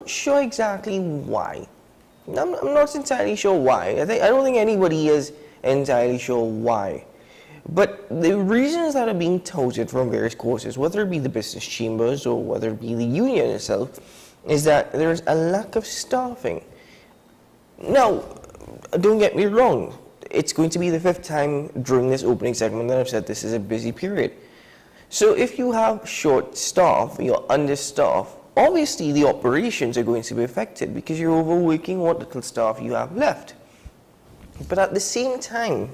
sure exactly why. I'm not entirely sure why. I don't think anybody is entirely sure why. But the reasons that are being touted from various courses, whether it be the business chambers or whether it be the union itself, is that there's a lack of staffing. Now, don't get me wrong, it's going to be the 5th time during this opening segment that I've said this is a busy period. So if you have short staff, you're understaffed, obviously the operations are going to be affected because you're overworking what little staff you have left. But at the same time,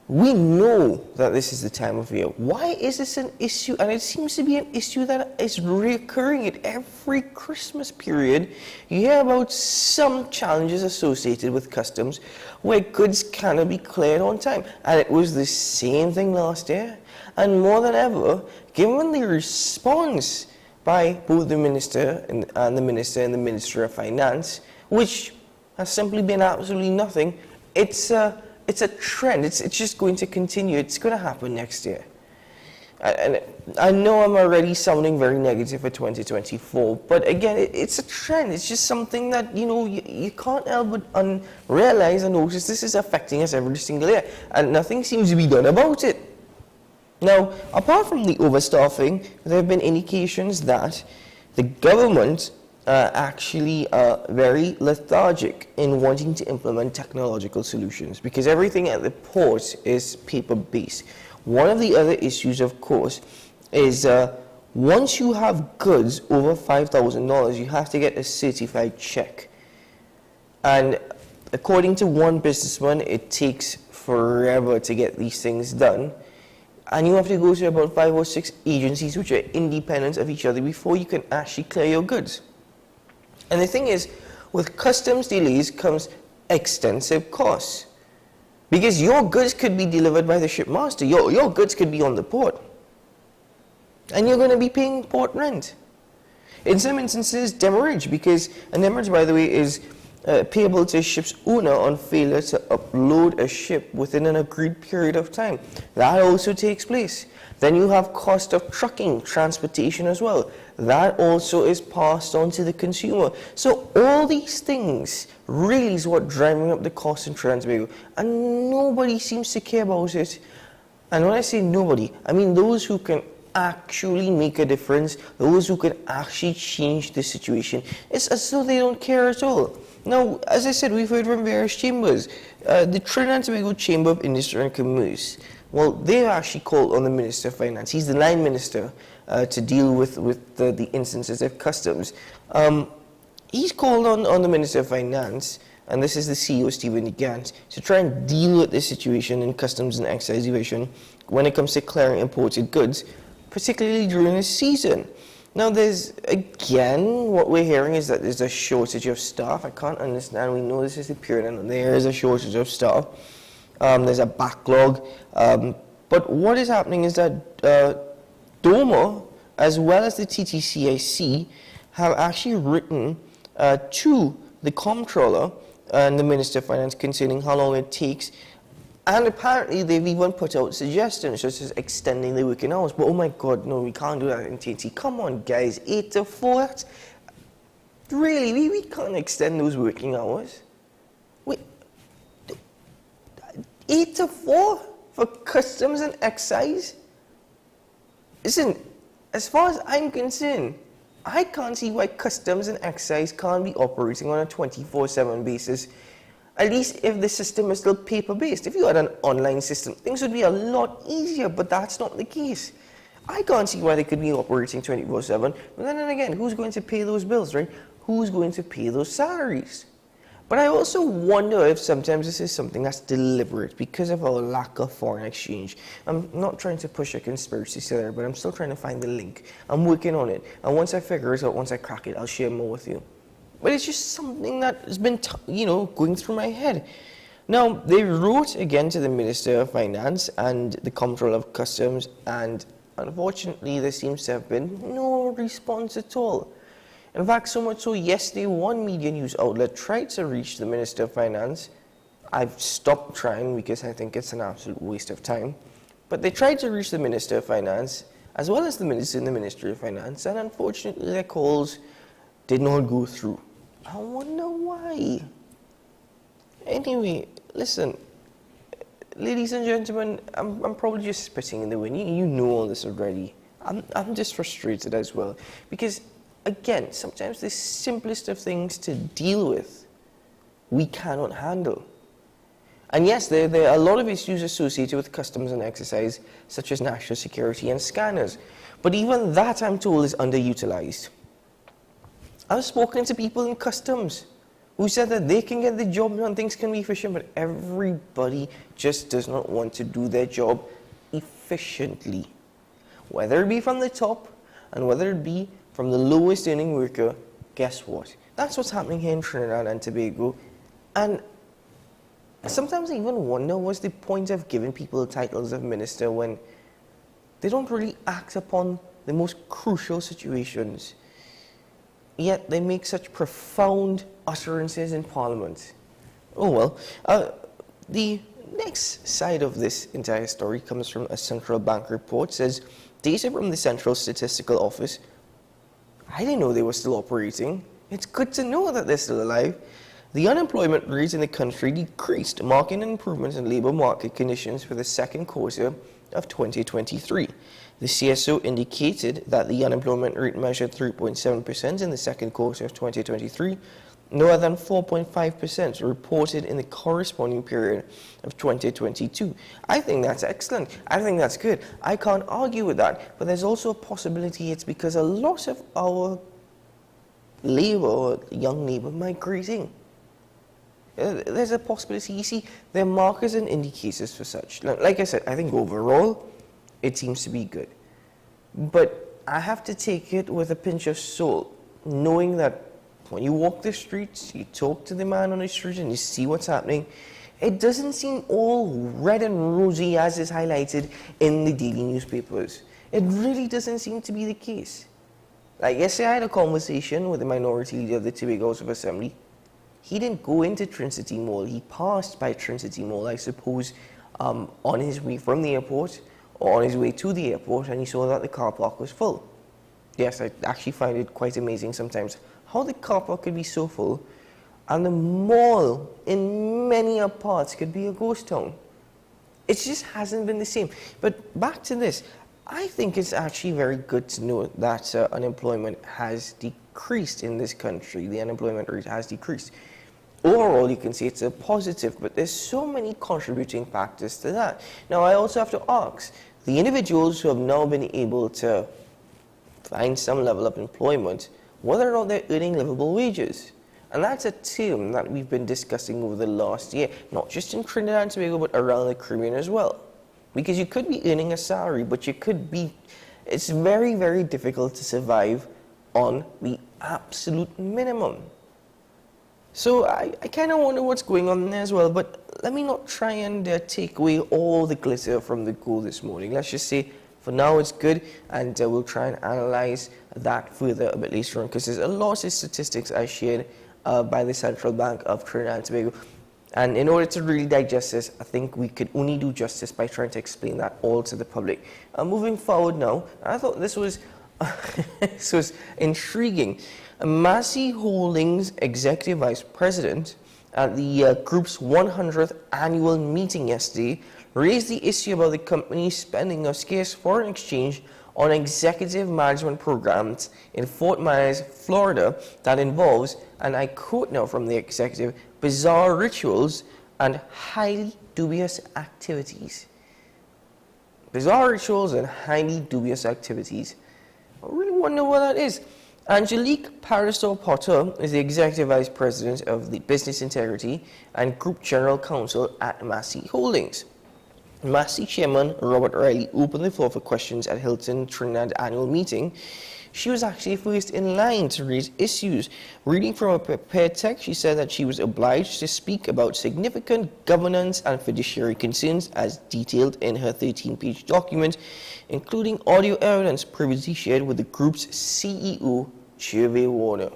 we know that this is the time of year. Why is this an issue? And it seems to be an issue that is recurring at every Christmas period. You hear about some challenges associated with customs where goods cannot be cleared on time. And it was the same thing last year. And more than ever, given the response by both the Minister and the Minister of Finance, which has simply been absolutely nothing, it's a trend. It's just going to continue. It's going to happen next year. And I know I'm already sounding very negative for 2024, but again, it's a trend. It's just something that, you can't help but realize and notice this is affecting us every single year, and nothing seems to be done about it. Now, apart from the overstaffing, there have been indications that the government actually very lethargic in wanting to implement technological solutions because everything at the port is paper-based. One of the other issues, of course, is once you have goods over $5,000, you have to get a certified check. And according to one businessman, it takes forever to get these things done. And you have to go to about 5 or 6 agencies which are independent of each other before you can actually clear your goods. And the thing is, with customs delays comes extensive costs. Because your goods could be delivered by the shipmaster. Your goods could be on the port. And you're going to be paying port rent. In some instances, demurrage, because a demurrage, by the way, is payable to a ship's owner on failure to upload a ship within an agreed period of time. That also takes place. Then you have cost of trucking, transportation as well. That also is passed on to the consumer. So all these things really is what driving up the cost in Tobago, and nobody seems to care about it. And when I say nobody, I mean those who can actually make a difference, those who can actually change the situation. It's as though they don't care at all. Now, as I said, we've heard from various chambers. The Trinidad and Tobago Chamber of Industry and Commerce, well, they've actually called on the Minister of Finance. He's the line minister to deal with the instances of customs. He's called on the Minister of Finance, and this is the CEO, Stephen Gant, to try and deal with this situation in customs and excise division when it comes to clearing imported goods, particularly during this season. Now, there's, again, what we're hearing is that there's a shortage of staff. I can't understand. We know this is the period, and there is a shortage of staff. There's a backlog. But what is happening is that DOMA, as well as the TTCIC, have actually written to the Comptroller and the Minister of Finance concerning how long it takes. And apparently they've even put out suggestions such as extending the working hours. But oh my God, no, we can't do that in TNT. Come on, guys, 8 to 4. That's, really, we can't extend those working hours. Wait, 8 to 4 for customs and excise? Listen, as far as I'm concerned, I can't see why customs and excise can't be operating on a 24/7 basis. At least if the system is still paper-based. If you had an online system, things would be a lot easier, but that's not the case. I can't see why they could be operating 24/7. But then again, who's going to pay those bills, right? Who's going to pay those salaries? But I also wonder if sometimes this is something that's deliberate because of our lack of foreign exchange. I'm not trying to push a conspiracy theory, but I'm still trying to find the link. I'm working on it. And once I figure it out, once I crack it, I'll share more with you. But it's just something that has been, going through my head. Now, they wrote again to the Minister of Finance and the Comptroller of Customs, and unfortunately, there seems to have been no response at all. In fact, so much so, yesterday, one media news outlet tried to reach the Minister of Finance. I've stopped trying because I think it's an absolute waste of time. But they tried to reach the Minister of Finance, as well as the Minister in the Ministry of Finance, and unfortunately, their calls did not go through. I wonder why. Anyway, listen, ladies and gentlemen, I'm probably just spitting in the wind. You know all this already. I'm just frustrated as well. Because, again, sometimes the simplest of things to deal with, we cannot handle. And yes, there are a lot of issues associated with customs and exercise, such as national security and scanners. But even that, I'm told, is underutilized. I've spoken to people in customs who said that they can get the job done, things can be efficient, but everybody just does not want to do their job efficiently. Whether it be from the top and whether it be from the lowest earning worker, guess what? That's what's happening here in Trinidad and Tobago. And sometimes I even wonder what's the point of giving people titles of minister when they don't really act upon the most crucial situations. Yet they make such profound utterances in Parliament. Oh well. The next side of this entire story comes from a central bank report. It says, data from the Central Statistical Office. I didn't know they were still operating. It's good to know that they're still alive. The unemployment rate in the country decreased, marking an improvement in labour market conditions for the second quarter of 2023. The CSO indicated that the unemployment rate measured 3.7% in the second quarter of 2023, lower than 4.5% reported in the corresponding period of 2022. I think that's excellent. I think that's good. I can't argue with that. But there's also a possibility it's because a lot of our labour, young labour, migrating. There's a possibility. You see, there are markers and indicators for such. Like I said, I think overall, it seems to be good. But I have to take it with a pinch of salt, knowing that when you walk the streets, you talk to the man on the street and you see what's happening, it doesn't seem all red and rosy as is highlighted in the daily newspapers. It really doesn't seem to be the case. Like yesterday, I had a conversation with the minority leader of the Tobago House of Assembly. He didn't go into Trinity Mall. He passed by Trinity Mall, I suppose, on his way from the airport or on his way to the airport, and he saw that the car park was full. Yes, I actually find it quite amazing sometimes how the car park could be so full and the mall in many parts could be a ghost town. It just hasn't been the same. But back to this, I think it's actually very good to know that unemployment has decreased in this country. The unemployment rate has decreased. Overall, you can see it's a positive, but there's so many contributing factors to that. Now, I also have to ask, the individuals who have now been able to find some level of employment, whether or not they're earning livable wages. And that's a term that we've been discussing over the last year, not just in Trinidad and Tobago, but around the Caribbean as well. Because you could be earning a salary, but you could be, it's very, very difficult to survive on the absolute minimum. So I kind of wonder what's going on there as well, but let me not try and take away all the glitter from the goal this morning. Let's just say, for now it's good, and we'll try and analyze that further a bit later on, because there's a lot of statistics I shared by the Central Bank of Trinidad and Tobago. And in order to really digest this, I think we could only do justice by trying to explain that all to the public. Moving forward now, I thought this was this was intriguing. Massey Holdings Executive Vice President at the group's 100th annual meeting yesterday raised the issue about the company's spending of scarce foreign exchange on executive management programs in Fort Myers, Florida, that involves, and I quote now from the executive, bizarre rituals and highly dubious activities. Bizarre rituals and highly dubious activities. I really wonder what that is. Angelique Parasol-Potter is the Executive Vice President of the Business Integrity and Group General Counsel at Massey Holdings. Massey Chairman Robert Riley opened the floor for questions at Hilton Trinidad annual meeting. She was actually first in line to raise issues. Reading from a prepared text, she said that she was obliged to speak about significant governance and fiduciary concerns as detailed in her 13-page document, including audio evidence previously shared with the group's CEO, Gervais Warner.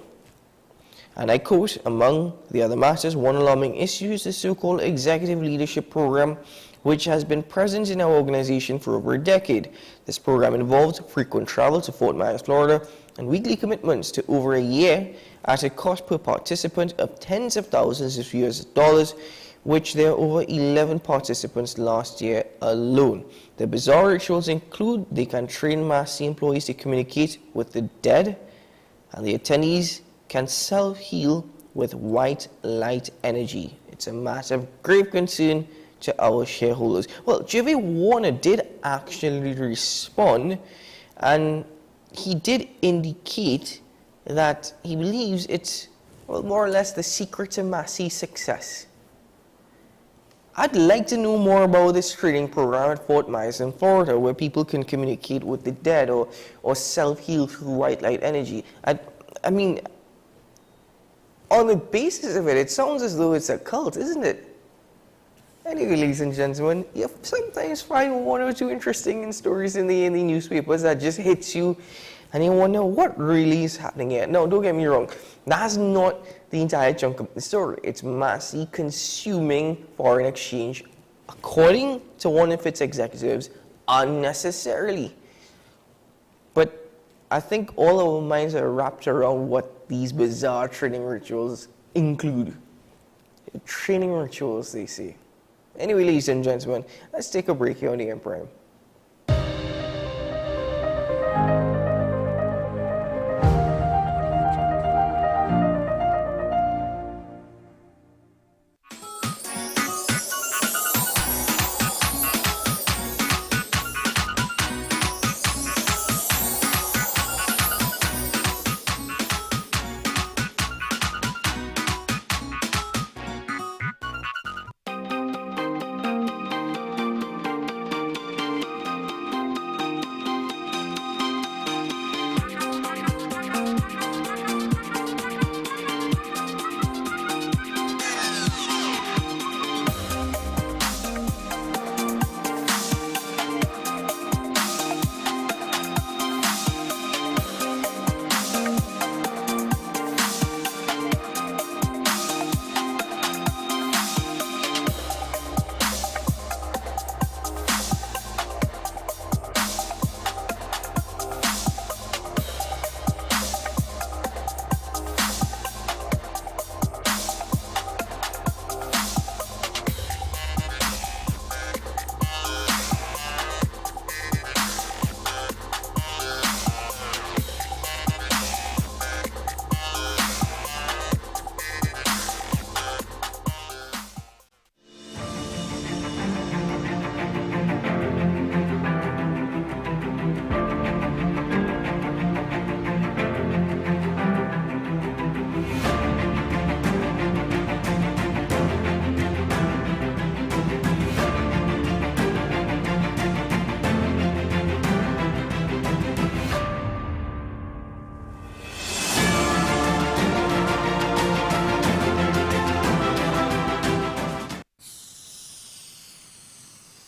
And I quote, among the other matters, one alarming issue is the so-called Executive Leadership Program, which has been present in our organization for over a decade. This program involved frequent travel to Fort Myers, Florida, and weekly commitments to over a year at a cost per participant of tens of thousands of US dollars, which there were over 11 participants last year alone. The bizarre rituals include they can train Massey employees to communicate with the dead, and the attendees can self-heal with white light energy. It's a matter of grave concern to our shareholders. Well, J.V. Warner did actually respond, and he did indicate that he believes it's, well, more or less the secret to Massey's success. I'd like to know more about this training program at Fort Myers in Florida, where people can communicate with the dead or self-heal through white light energy. I mean, on the basis of it, it sounds as though it's a cult, isn't it? Anyway, ladies and gentlemen, you sometimes find one or two interesting stories in the newspapers that just hits you, and you wonder what really is happening here. No, don't get me wrong. That's not the entire chunk of the story. It's Massey consuming foreign exchange, according to one of its executives, unnecessarily. But I think all our minds are wrapped around what these bizarre training rituals include. Training rituals, they say. Anyway, ladies and gentlemen, let's take a break here on the Prime.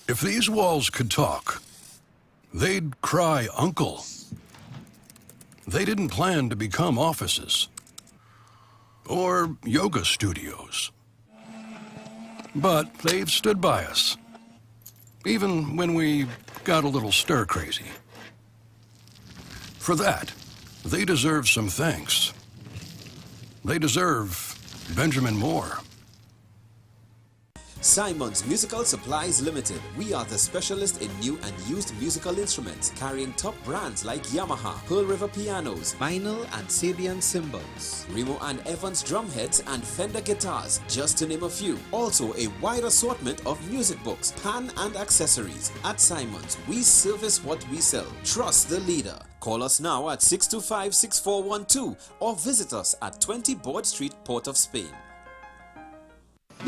If these walls could talk, they'd cry uncle. They didn't plan to become offices or yoga studios. But they've stood by us, even when we got a little stir-crazy. For that, they deserve some thanks. They deserve Benjamin Moore. Simon's Musical Supplies Limited. We are the specialist in new and used musical instruments, carrying top brands like Yamaha, Pearl River pianos, vinyl and Sabian cymbals, Remo and Evans drumheads and Fender guitars, just to name a few. Also a wide assortment of music books, pan and accessories. At Simon's, we service what we sell. Trust the leader. Call us now at 625-6412 or visit us at 20 Board Street, Port of Spain.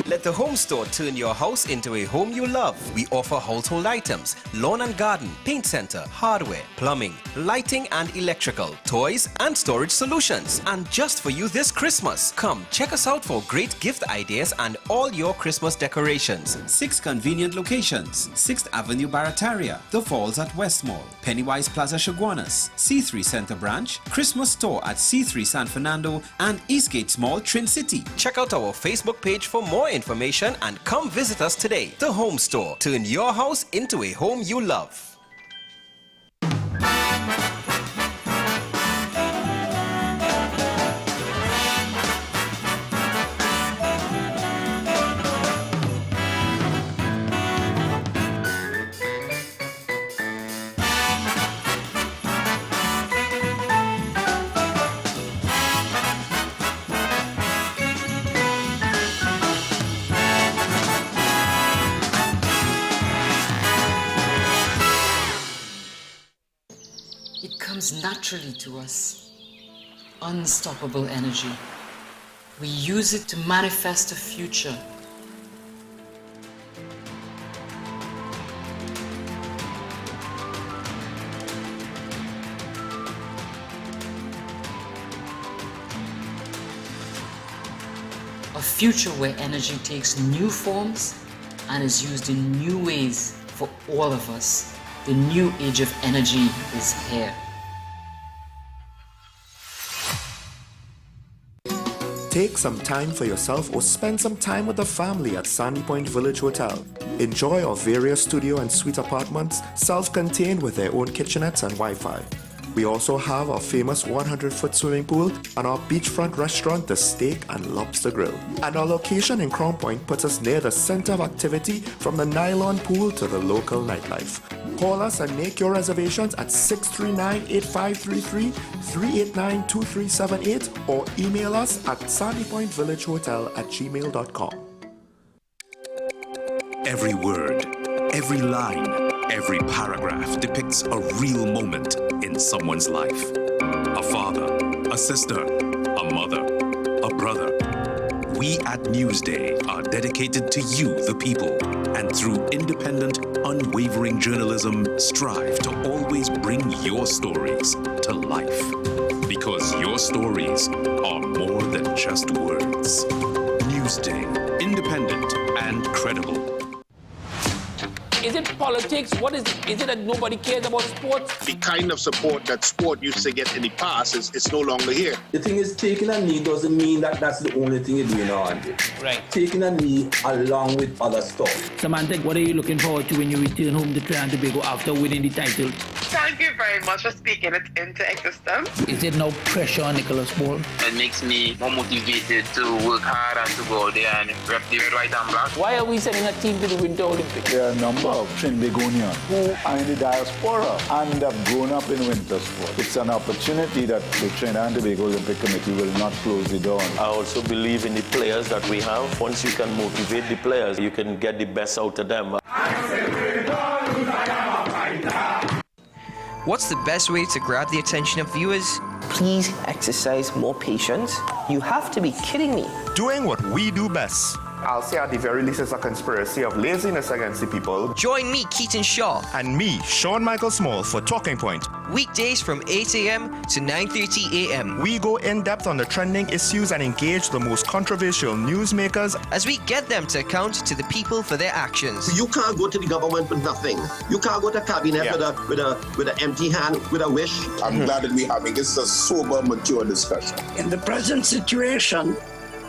Let the Home Store turn your house into a home you love. We offer household items, lawn and garden, paint center, hardware, plumbing, lighting and electrical, toys and storage solutions. And just for you this Christmas, come check us out for great gift ideas and all your Christmas decorations. 6 convenient locations: 6th Avenue Barataria, The Falls at West Mall, Pennywise Plaza Chaguanas, C3 Center Branch, Christmas Store at C3 San Fernando, and Eastgate Mall, Trin City. Check out our Facebook page for more information and come visit us today. The Home Store. Turn your house into a home you love. comes naturally to us. Unstoppable energy. We use it to manifest a future. A future where energy takes new forms and is used in new ways for all of us. The new age of energy is here. Take some time for yourself or spend some time with the family at Sandy Point Village Hotel. Enjoy our various studio and suite apartments, self-contained with their own kitchenettes and Wi-Fi. We also have our famous 100-foot swimming pool and our beachfront restaurant, the Steak and Lobster Grill. And our location in Crown Point puts us near the center of activity from the nylon pool to the local nightlife. Call us and make your reservations at 639-8533, 389-2378 or email us at sandypointvillagehotel@gmail.com. Every word, every line, every paragraph depicts a real moment in someone's life. A father, a sister, a mother, a brother. We at Newsday are dedicated to you, the people, and through independent, unwavering journalism, strive to always bring your stories to life. Because your stories are more than just words. Newsday, independent and credible. Is it politics? What is it? Is it that nobody cares about sports? The kind of support that sport used to get in the past is no longer here. The thing is, taking a knee doesn't mean that that's the only thing you're doing on it. Right. Taking a knee along with other stuff. Samantha, what are you looking forward to when you return home to Trinidad and Tobago after winning the title? Thank you very much for speaking it into existence. Is there no pressure on Nicholas Ball? It makes me more motivated to work hard and to go out there and rep the red, white and black. Why are we sending a team to the Winter Olympics? There are a number of Trinbagonians who are in the diaspora and have grown up in winter sport. It's an opportunity that the Trinidad and Tobago Olympic Committee will not close the door on. I also believe in the players that we have. Once you can motivate the players, you can get the best out of them. What's the best way to grab the attention of viewers? Please exercise more patience. You have to be kidding me. Doing what we do best. I'll say at the very least it's a conspiracy of laziness against the people. Join me, Keaton Shaw. And me, Sean Michael Small, for Talking Point. Weekdays from 8 a.m. to 9:30 a.m. We go in-depth on the trending issues and engage the most controversial newsmakers as we get them to account to the people for their actions. You can't go to the government with nothing. You can't go to cabinet with an empty hand, with a wish. I'm glad that we're having this a sober, mature discussion. In the present situation,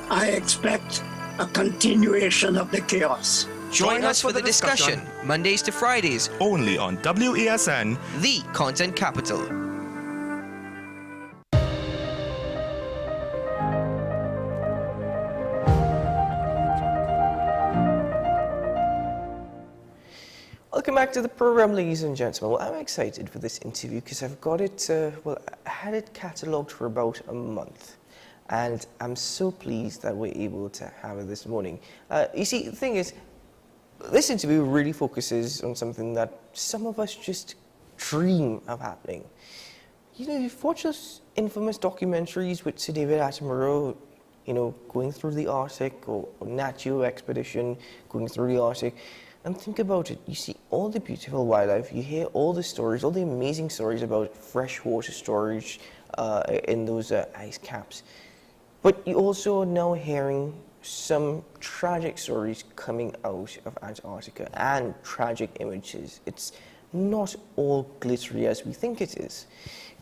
I expect a continuation of the chaos. Join us for the discussion, Mondays to Fridays, only on WESN, the content capital. Welcome back to the program, ladies and gentlemen. Well, I'm excited for this interview because I've got it, I had it catalogued for about a month. And I'm so pleased that we're able to have it this morning. You see, the thing is, this interview really focuses on something that some of us just dream of happening. You know, you've watched those infamous documentaries with Sir David Attenborough, you know, going through the Arctic, or Nat Geo expedition going through the Arctic. And think about it. You see all the beautiful wildlife. You hear all the stories, all the amazing stories about freshwater storage in those ice caps. But you also are now hearing some tragic stories coming out of Antarctica and tragic images. It's not all glittery as we think it is.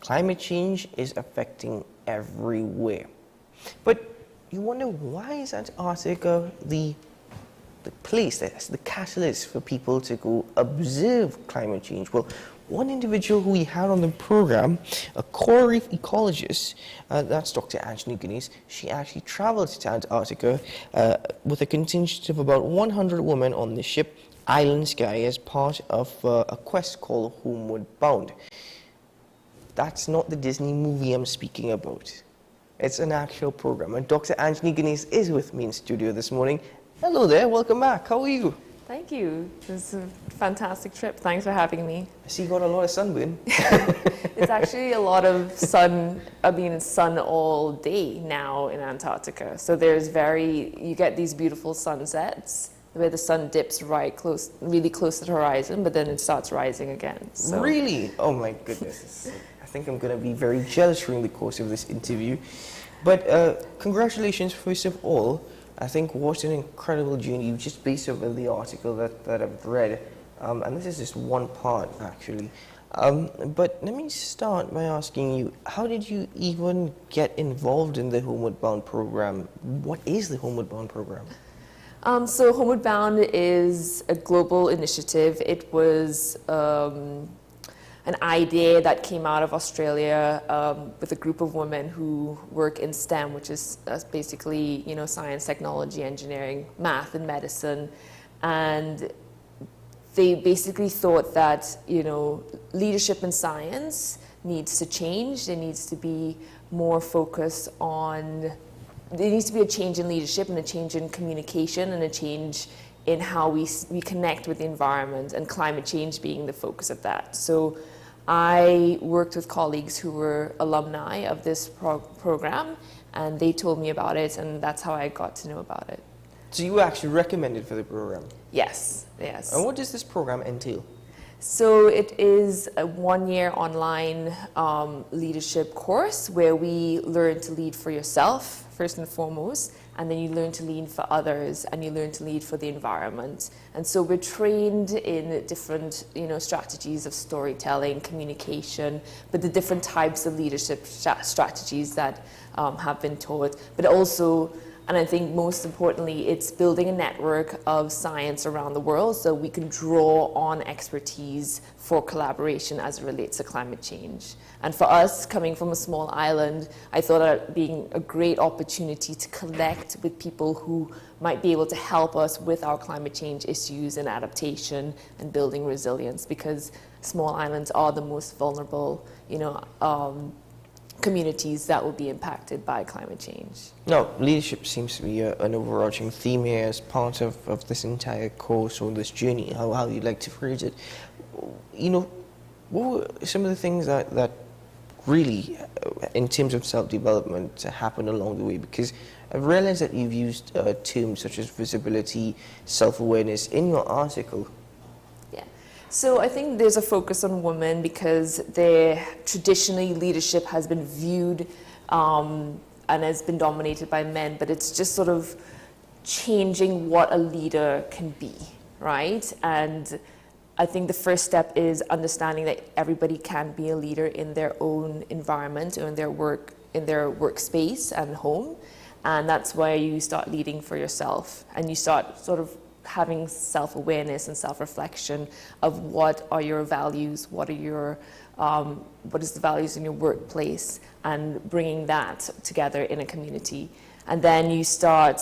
Climate change is affecting everywhere. But you wonder, why is Antarctica the place that's the catalyst for people to go observe climate change? Well, one individual who we had on the program, a coral reef ecologist, that's Dr. Anjani Guinness. She actually traveled to Antarctica with a contingent of about 100 women on the ship Island Sky as part of a quest called Homeward Bound. That's not the Disney movie I'm speaking about. It's an actual program. And Dr. Anjani Guinness is with me in studio this morning. Hello there, welcome back. How are you? Thank you. This is a fantastic trip. Thanks for having me. I see you got a lot of sunburn. It's actually a lot of sun, sun all day now in Antarctica. So you get these beautiful sunsets where the sun dips really close to the horizon, but then it starts rising again. So. Really? Oh my goodness. I think I'm going to be very jealous during the course of this interview. But congratulations, first of all. I think what an incredible journey, just based on the article that I've read. And this is just one part, actually. But let me start by asking you, how did you even get involved in the Homeward Bound program? What is the Homeward Bound program? So Homeward Bound is a global initiative. It was an idea that came out of Australia with a group of women who work in STEM, which is basically, science, technology, engineering, math, and medicine. And they basically thought that, leadership in science needs to change. There needs to be more focus on, there needs to be a change in leadership and a change in communication and a change in how we connect with the environment, and climate change being the focus of that. So I worked with colleagues who were alumni of this program, and they told me about it, and that's how I got to know about it. So you were actually recommended for the program? Yes, yes. And what does this program entail? So it is a one-year online leadership course where we learn to lead for yourself, first and foremost, and then you learn to lead for others, and you learn to lead for the environment. And so we're trained in different, strategies of storytelling, communication, but the different types of leadership strategies that have been taught, but also, and I think most importantly, it's building a network of science around the world so we can draw on expertise for collaboration as it relates to climate change. And for us, coming from a small island, I thought it being a great opportunity to connect with people who might be able to help us with our climate change issues and adaptation and building resilience, because small islands are the most vulnerable, communities that will be impacted by climate change. Now, leadership seems to be an overarching theme here as part of this entire course or this journey, how you'd like to phrase it. What were some of the things that really, in terms of self-development, happened along the way? Because I've realized that you've used terms such as visibility, self-awareness in your article. So I think there's a focus on women because traditionally leadership has been viewed and has been dominated by men, but it's just sort of changing what a leader can be, right? And I think the first step is understanding that everybody can be a leader in their own environment or in their workspace and home. And that's why you start leading for yourself, and you start sort of having self-awareness and self-reflection of what are your values, what is the values in your workplace, and bringing that together in a community. And then you start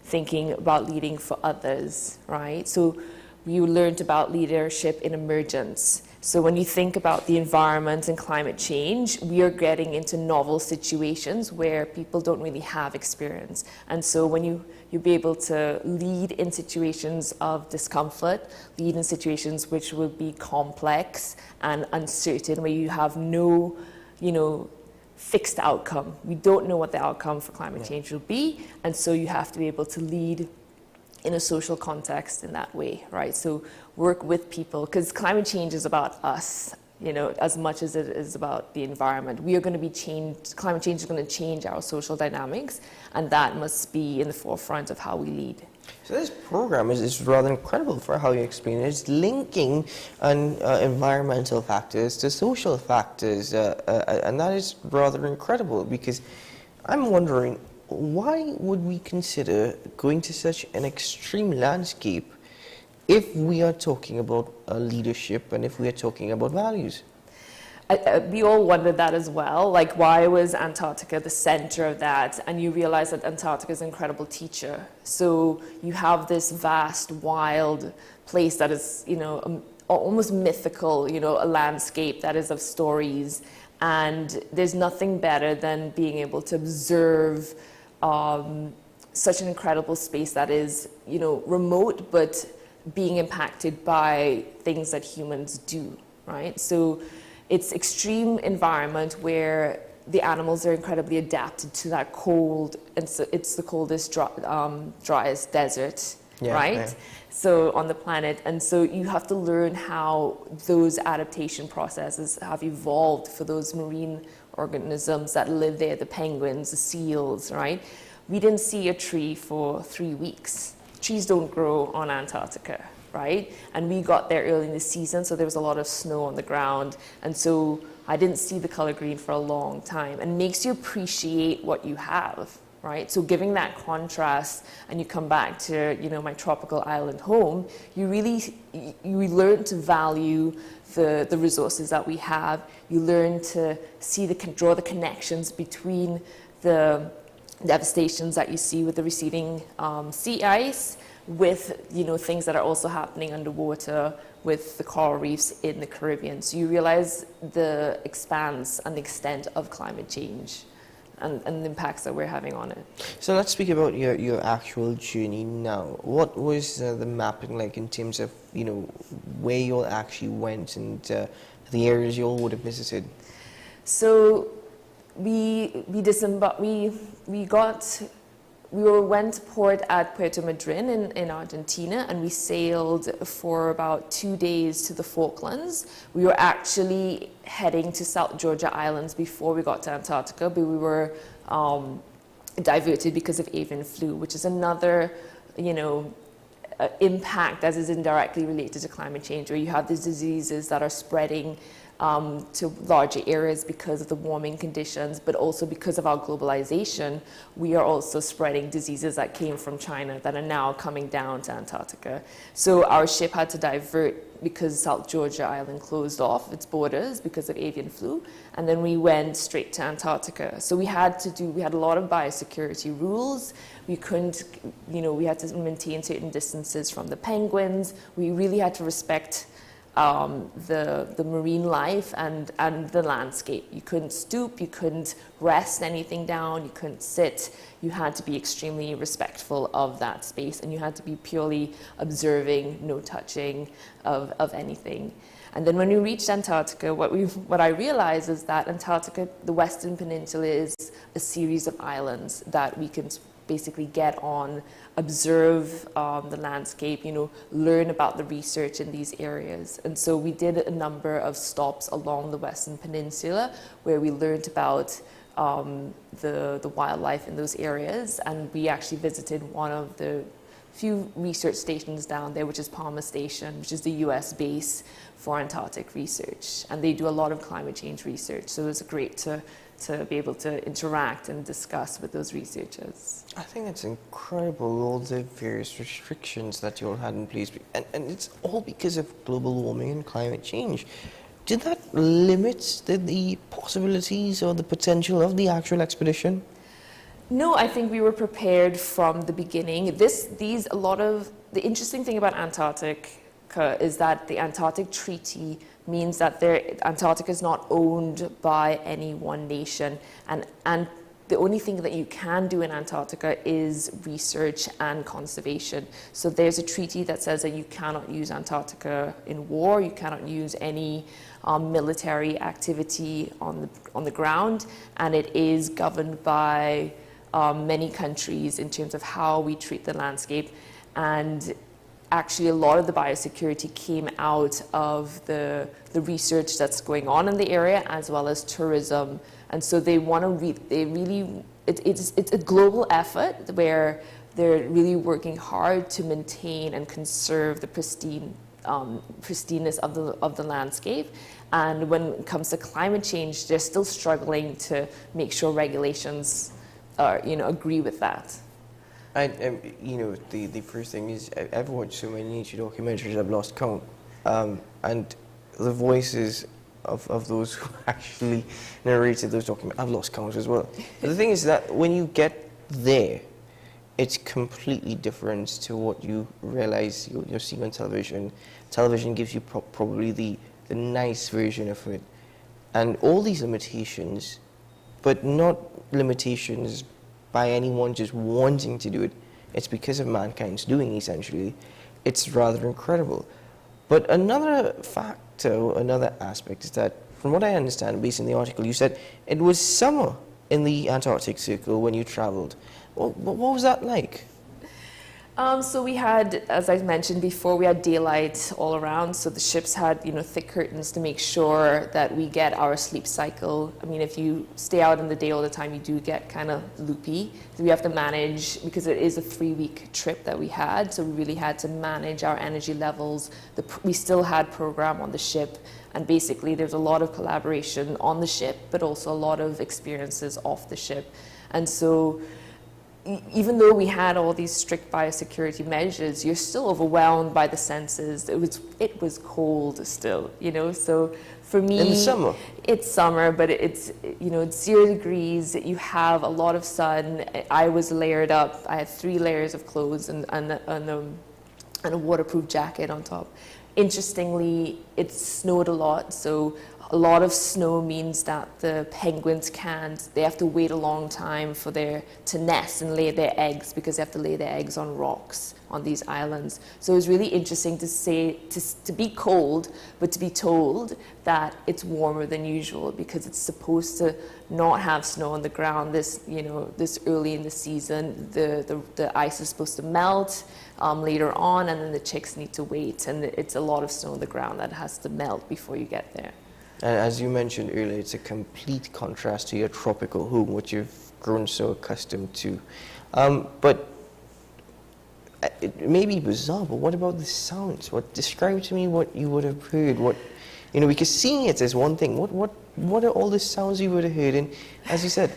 thinking about leading for others, right? So you learned about leadership in emergence. So when you think about the environment and climate change, we are getting into novel situations where people don't really have experience. And so when you'll be able to lead in situations of discomfort, lead in situations which will be complex and uncertain, where you have no, fixed outcome. We don't know what the outcome for climate change will be, and so you have to be able to lead in a social context in that way, right? So work with people, because climate change is about us, as much as it is about the environment. Climate change is going to change our social dynamics, and that must be in the forefront of how we lead. So this program is rather incredible for how you explain it. It's linking environmental factors to social factors, and that is rather incredible, because I'm wondering, why would we consider going to such an extreme landscape if we are talking about leadership and if we are talking about values? We all wondered that as well. Like, why was Antarctica the center of that? And you realize that Antarctica is an incredible teacher. So you have this vast, wild place that is, almost mythical, a landscape that is of stories. And there's nothing better than being able to observe such an incredible space that is, remote, but being impacted by things that humans do, right? So it's extreme environment where the animals are incredibly adapted to that cold, and so it's the coldest, driest desert, right? Yeah. So on the planet, and so you have to learn how those adaptation processes have evolved for those marine organisms that live there, the penguins, the seals, right? We didn't see a tree for 3 weeks. Trees don't grow on Antarctica, right? And we got there early in the season, so there was a lot of snow on the ground, and so I didn't see the color green for a long time, and makes you appreciate what you have, right? So giving that contrast, and you come back to, you know, my tropical island home, you learn to value the resources that we have. You learn to see draw the connections between the devastations that you see with the receding sea ice, with, you know, things that are also happening underwater with the coral reefs in the Caribbean. So you realize the expanse and the extent of climate change and the impacts that we're having on it. So let's speak about your actual journey now. What was the mapping like in terms of, you know, where you all actually went and the areas you all would have visited? So we went to port at Puerto Madryn in Argentina, and we sailed for about 2 days to the Falklands. We were actually heading to South Georgia Islands before we got to Antarctica, but we were diverted because of avian flu, which is another, you know, impact that is indirectly related to climate change, where you have these diseases that are spreading to larger areas because of the warming conditions, but also because of our globalization, we are also spreading diseases that came from China that are now coming down to Antarctica. So our ship had to divert because South Georgia Island closed off its borders because of avian flu, and then we went straight to Antarctica. So we had a lot of biosecurity rules. We couldn't, you know, we had to maintain certain distances from the penguins. We really had to respect the marine life and the landscape. You couldn't stoop, you couldn't rest anything down, you couldn't sit. You had to be extremely respectful of that space, and you had to be purely observing, no touching of anything. And then when we reached Antarctica, what I realized is that Antarctica, the Western Peninsula, is a series of islands that we can basically get on, observe the landscape, you know, learn about the research in these areas. And so we did a number of stops along the Western Peninsula where we learned about the wildlife in those areas, and we actually visited one of the few research stations down there, which is Palmer Station, which is the US base for Antarctic research. And they do a lot of climate change research, so it was great to be able to interact and discuss with those researchers. I think it's incredible, all the various restrictions that you all had in place, and it's all because of global warming and climate change. Did that limit the possibilities or the potential of the actual expedition? No, I think we were prepared from the beginning. The interesting thing about Antarctica is that the Antarctic Treaty means that Antarctica is not owned by any one nation, and the only thing that you can do in Antarctica is research and conservation. So there's a treaty that says that you cannot use Antarctica in war, you cannot use any military activity on the ground, and it is governed by many countries in terms of how we treat the landscape. And actually, a lot of the biosecurity came out of the research that's going on in the area, as well as tourism. And so they want to it's a global effort where they're really working hard to maintain and conserve the pristineness of the landscape. And when it comes to climate change, they're still struggling to make sure regulations agree with that. The first thing is, I've watched so many nature documentaries, I've lost count. And the voices of those who actually narrated those documents, I've lost count as well. But the thing is that when you get there, it's completely different to what you realize you're seeing on television. Television gives you probably the nice version of it. And all these limitations, but not limitations by anyone just wanting to do it. It's because of mankind's doing, essentially. it's rather incredible. But another factor, another aspect is that, from what I understand, based on the article, you said it was summer in the Antarctic Circle when you traveled. What was that like? So we had, as I mentioned before, we had daylight all around. So the ships had, thick curtains to make sure that we get our sleep cycle. I mean, if you stay out in the day all the time, you do get kind of loopy. So we have to manage, because it is a 3-week trip that we had. So we really had to manage our energy levels. We still had program on the ship. And basically, there's a lot of collaboration on the ship, but also a lot of experiences off the ship. And so even though we had all these strict biosecurity measures, you're still overwhelmed by the senses. It was cold still, So for me, in the summer, it's summer, but it's 0 degrees. You have a lot of sun. I was layered up. I had 3 layers of clothes and a waterproof jacket on top. Interestingly, it snowed a lot, so a lot of snow means that the penguins they have to wait a long time to nest and lay their eggs, because they have to lay their eggs on rocks on these islands. So it was really interesting to be cold, but to be told that it's warmer than usual, because it's supposed to not have snow on the ground this early in the season. The ice is supposed to melt later on, and then the chicks need to wait, and it's a lot of snow on the ground that has to melt before you get there. And as you mentioned earlier, it's a complete contrast to your tropical home, which you've grown so accustomed to. But it may be bizarre, but what about the sounds? Describe to me what you would have heard. Because seeing it is one thing. What are all the sounds you would have heard in, as you said,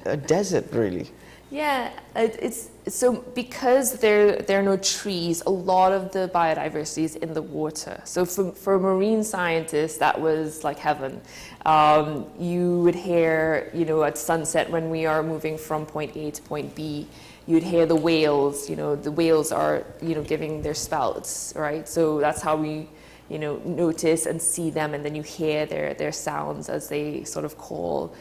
a desert, really? Yeah, it's so because there are no trees, a lot of the biodiversity is in the water. So for marine scientists, that was like heaven. You would hear, at sunset when we are moving from point A to point B, you'd hear the whales. The whales are, giving their spouts, right? So that's how we, notice and see them, and then you hear their sounds as they sort of call.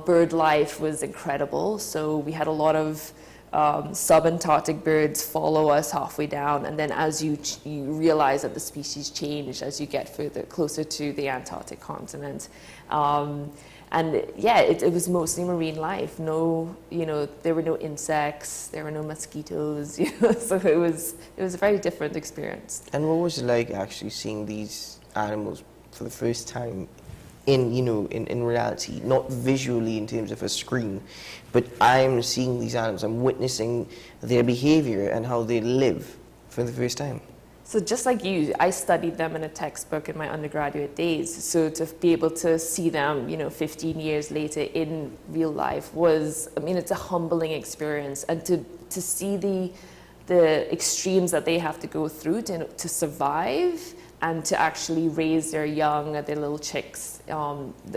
Bird life was incredible. So we had a lot of subantarctic birds follow us halfway down, and then as you realize that the species change as you get closer to the Antarctic continent. And yeah, it was mostly marine life. No, there were no insects, there were no mosquitoes. So it was a very different experience. And what was it like actually seeing these animals for the first time? In reality, not visually in terms of a screen, but I'm seeing these animals, I'm witnessing their behavior and how they live for the first time. So just like you, I studied them in a textbook in my undergraduate days. So to be able to see them, 15 years later in real life it's a humbling experience. And to see the extremes that they have to go through to survive, and to actually raise their young, their little chicks,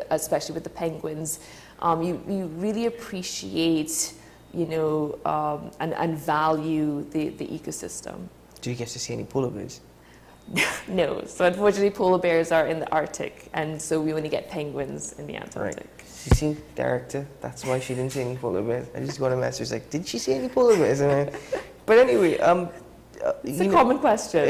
especially with the penguins, you really appreciate, and value the ecosystem. Do you get to see any polar bears? No, so unfortunately polar bears are in the Arctic, and so we only get penguins in the Antarctic. Right. You see, director, that's why she didn't see any polar bears. I just got a message like, did she see any polar bears? But anyway, it's a common question.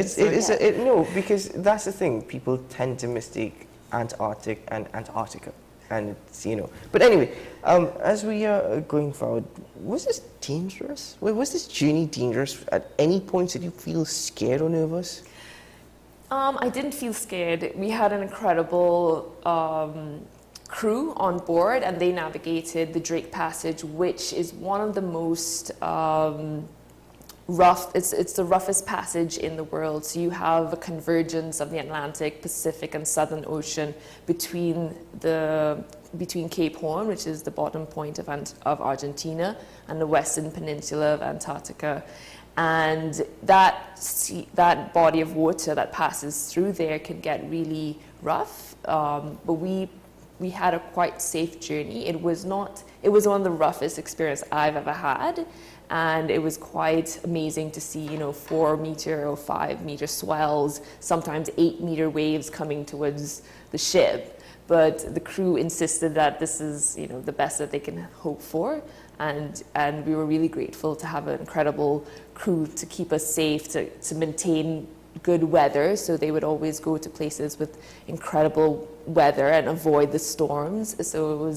No, because that's the thing. People tend to mistake Antarctic and Antarctica, and it's But anyway, as we are going forward, was this dangerous? Was this journey dangerous? At any point did you feel scared or nervous? I didn't feel scared. We had an incredible crew on board, and they navigated the Drake Passage, which is one of the most rough. It's the roughest passage in the world. So you have a convergence of the Atlantic, Pacific, and Southern Ocean between Cape Horn, which is the bottom point of Argentina, and the western peninsula of Antarctica. And that body of water that passes through there can get really rough. But we had a quite safe journey. It was one of the roughest experiences I've ever had. And it was quite amazing to see, 4 meter or 5 meter swells, sometimes 8 meter waves coming towards the ship. But the crew insisted that this is, the best that they can hope for. and we were really grateful to have an incredible crew to keep us safe, to maintain good weather, so they would always go to places with incredible weather and avoid the storms. So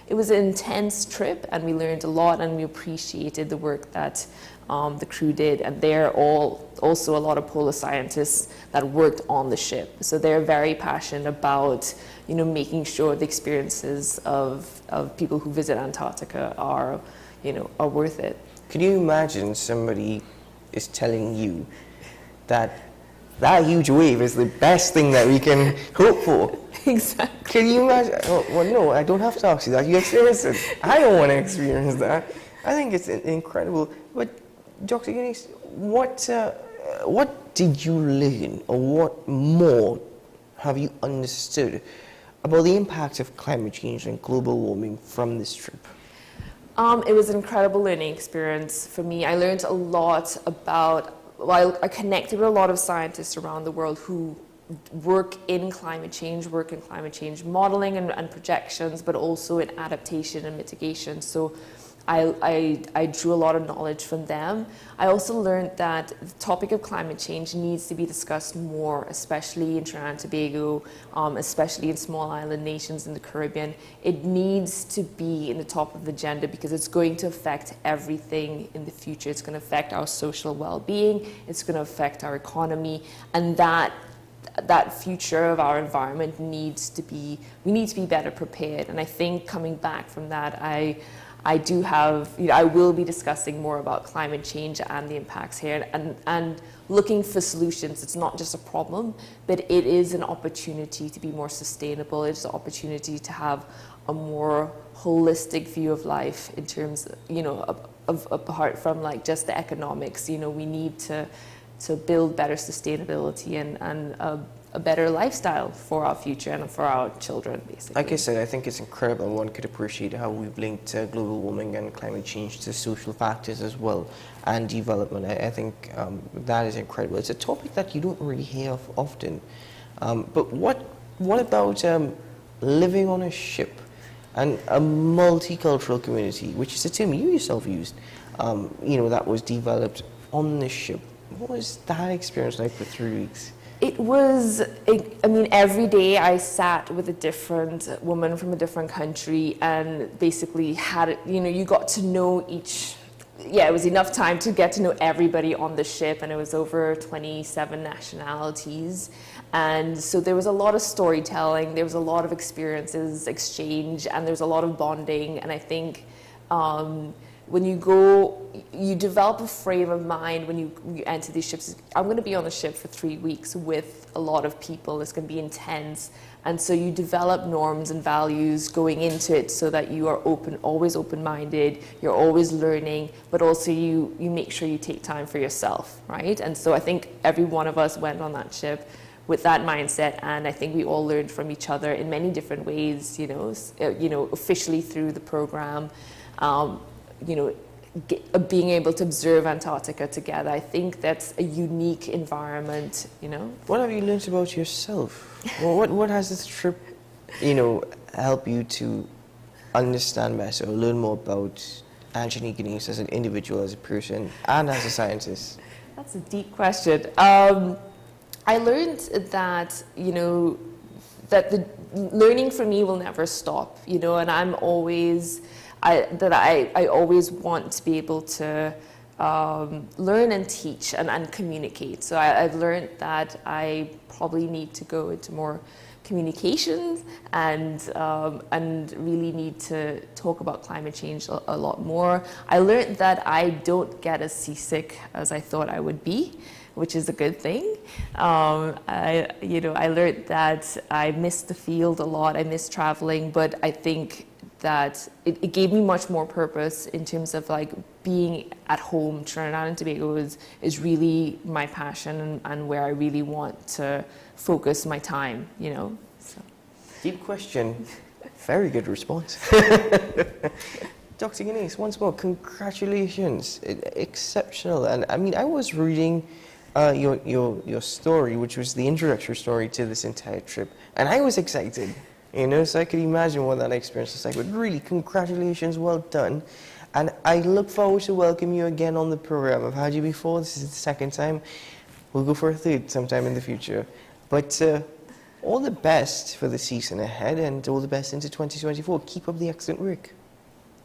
it was an intense trip, and we learned a lot, and we appreciated the work that the crew did. And they're also a lot of polar scientists that worked on the ship, so they're very passionate about, you know, making sure the experiences of people who visit Antarctica are, you know, are worth it. Could you imagine somebody is telling you that that huge wave is the best thing that we can hope for? Exactly. Can you imagine? Oh, well, no, I don't have to ask you that. You experienced it. I don't want to experience that. I think it's incredible. But Dr. Guinness, what did you learn, or what more have you understood about the impact of climate change and global warming from this trip? It was an incredible learning experience for me. I learned a lot about, well, I connected with a lot of scientists around the world who work in climate change modeling and projections, but also in adaptation and mitigation. So I drew a lot of knowledge from them. I also learned that the topic of climate change needs to be discussed more, especially in Trinidad and Tobago, especially in small island nations in the Caribbean. It needs to be in the top of the agenda because it's going to affect everything in the future. It's going to affect our social well-being, it's going to affect our economy, and that future of our environment we need to be better prepared. And I think coming back from that, I will be discussing more about climate change and the impacts here, and looking for solutions. It's not just a problem, but it is an opportunity to be more sustainable. It's an opportunity to have a more holistic view of life in terms of, you know, apart from like just the economics. You know, we need to build better sustainability and a better lifestyle for our future and for our children, basically. Like I said, I think it's incredible. One could appreciate how we've linked global warming and climate change to social factors as well, and development. I think that is incredible. It's a topic that you don't really hear of often. But what about living on a ship and a multicultural community, which is a term you yourself used, you know, that was developed on the ship? What was that experience like for 3 weeks? It was, I mean, every day I sat with a different woman from a different country and basically had, you know, you got to know each, it was enough time to get to know everybody on the ship, and it was over 27 nationalities. And so there was a lot of storytelling, there was a lot of experiences, exchange, and there was a lot of bonding. And I think when you go, you develop a frame of mind when you enter these ships. I'm going to be on the ship for 3 weeks with a lot of people. It's going to be intense. And so you develop norms and values going into it so that you are always open-minded, you're always learning, but also you make sure you take time for yourself, right? And so I think every one of us went on that ship with that mindset, and I think we all learned from each other in many different ways, you know, officially through the program. You know, being able to observe Antarctica together. I think that's a unique environment, you know. What have you learned about yourself? Well, what has this trip, you know, helped you to understand better or learn more about Anthony Guinness as an individual, as a person, and as a scientist? That's a deep question. I learned that, you know, that the learning for me will never stop, you know, and I'm always... I always want to be able to learn and teach and communicate. So I've learned that I probably need to go into more communications and really need to talk about climate change a lot more. I learned that I don't get as seasick as I thought I would be, which is a good thing. I learned that I miss the field a lot. I miss traveling, but I think that it gave me much more purpose in terms of like being at home. Trinidad and Tobago is really my passion and where I really want to focus my time, you know. So. Deep question, very good response. Dr. Guinness, once more, congratulations, exceptional. And I mean, I was reading your story, which was the introductory story to this entire trip, and I was excited. You know, so I could imagine what that experience was like. But really, congratulations, well done. And I look forward to welcoming you again on the program. I've had you before. This is the second time. We'll go for a third sometime in the future. But all the best for the season ahead and all the best into 2024. Keep up the excellent work.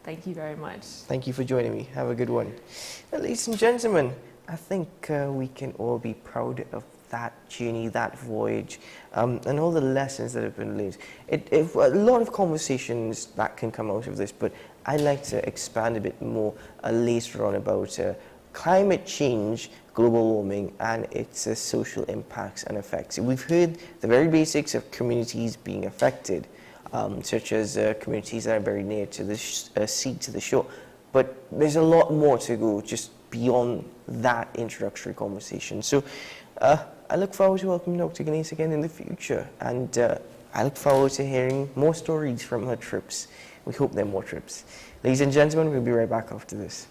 Thank you very much. Thank you for joining me. Have a good one. Well, ladies and gentlemen, I think we can all be proud of that journey, that voyage, and all the lessons that have been learned. A lot of conversations that can come out of this, but I'd like to expand a bit more later on about climate change, global warming, and its social impacts and effects. We've heard the very basics of communities being affected, such as communities that are very near to the sea, to the shore. But there's a lot more to go just beyond that introductory conversation. So I look forward to welcoming Dr. Ganesh again in the future, and I look forward to hearing more stories from her trips. We hope there are more trips. Ladies and gentlemen, we'll be right back after this.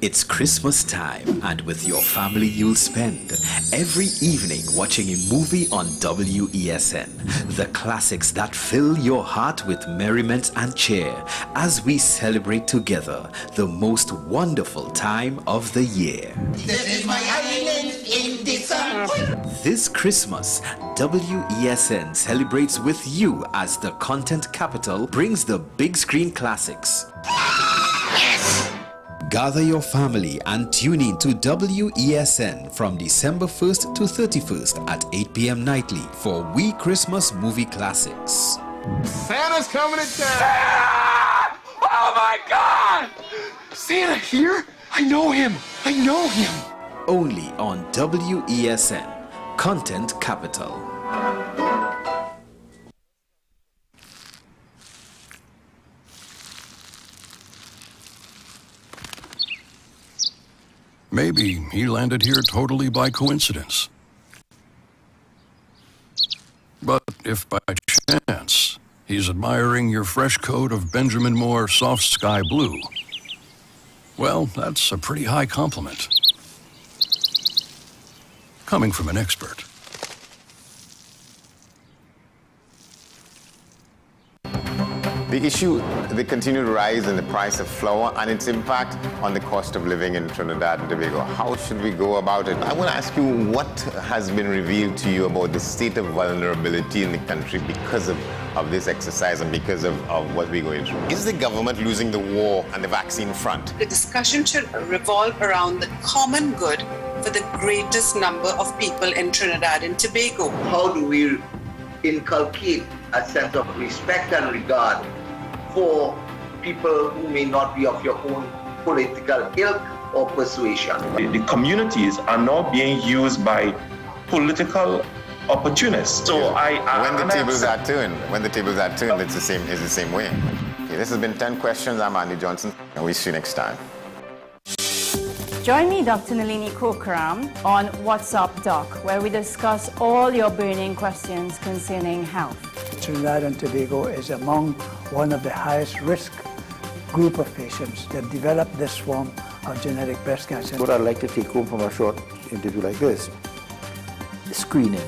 It's Christmas time, and with your family you'll spend every evening watching a movie on WESN. The classics that fill your heart with merriment and cheer as we celebrate together the most wonderful time of the year. This is my island in December. This Christmas, WESN celebrates with you as the content capital brings the big screen classics. Gather your family and tune in to WESN from December 1st to 31st at 8 p.m. nightly for We Christmas Movie Classics. Santa's coming to town. Santa! Oh my God! Santa here? I know him. I know him. Only on WESN, Content Capital. Maybe he landed here totally by coincidence. But if by chance he's admiring your fresh coat of Benjamin Moore soft sky blue, well, that's a pretty high compliment. Coming from an expert. The issue, the continued rise in the price of flour and its impact on the cost of living in Trinidad and Tobago. How should we go about it? I want to ask you, what has been revealed to you about the state of vulnerability in the country because of this exercise and because of what we're going through? Is the government losing the war on the vaccine front? The discussion should revolve around the common good for the greatest number of people in Trinidad and Tobago. How do we inculcate a sense of respect and regard for people who may not be of your own political ilk or persuasion? The communities are now being used by political opportunists. So when the tables are turned, it's the same way. Okay, this has been 10 Questions. I'm Andy Johnson, and we'll see you next time. Join me, Dr. Nalini Kokram, on What's Up Doc, where we discuss all your burning questions concerning health. Trinidad and Tobago is among one of the highest risk group of patients that develop this form of genetic breast cancer. What I'd like to take home from a short interview like this, screening.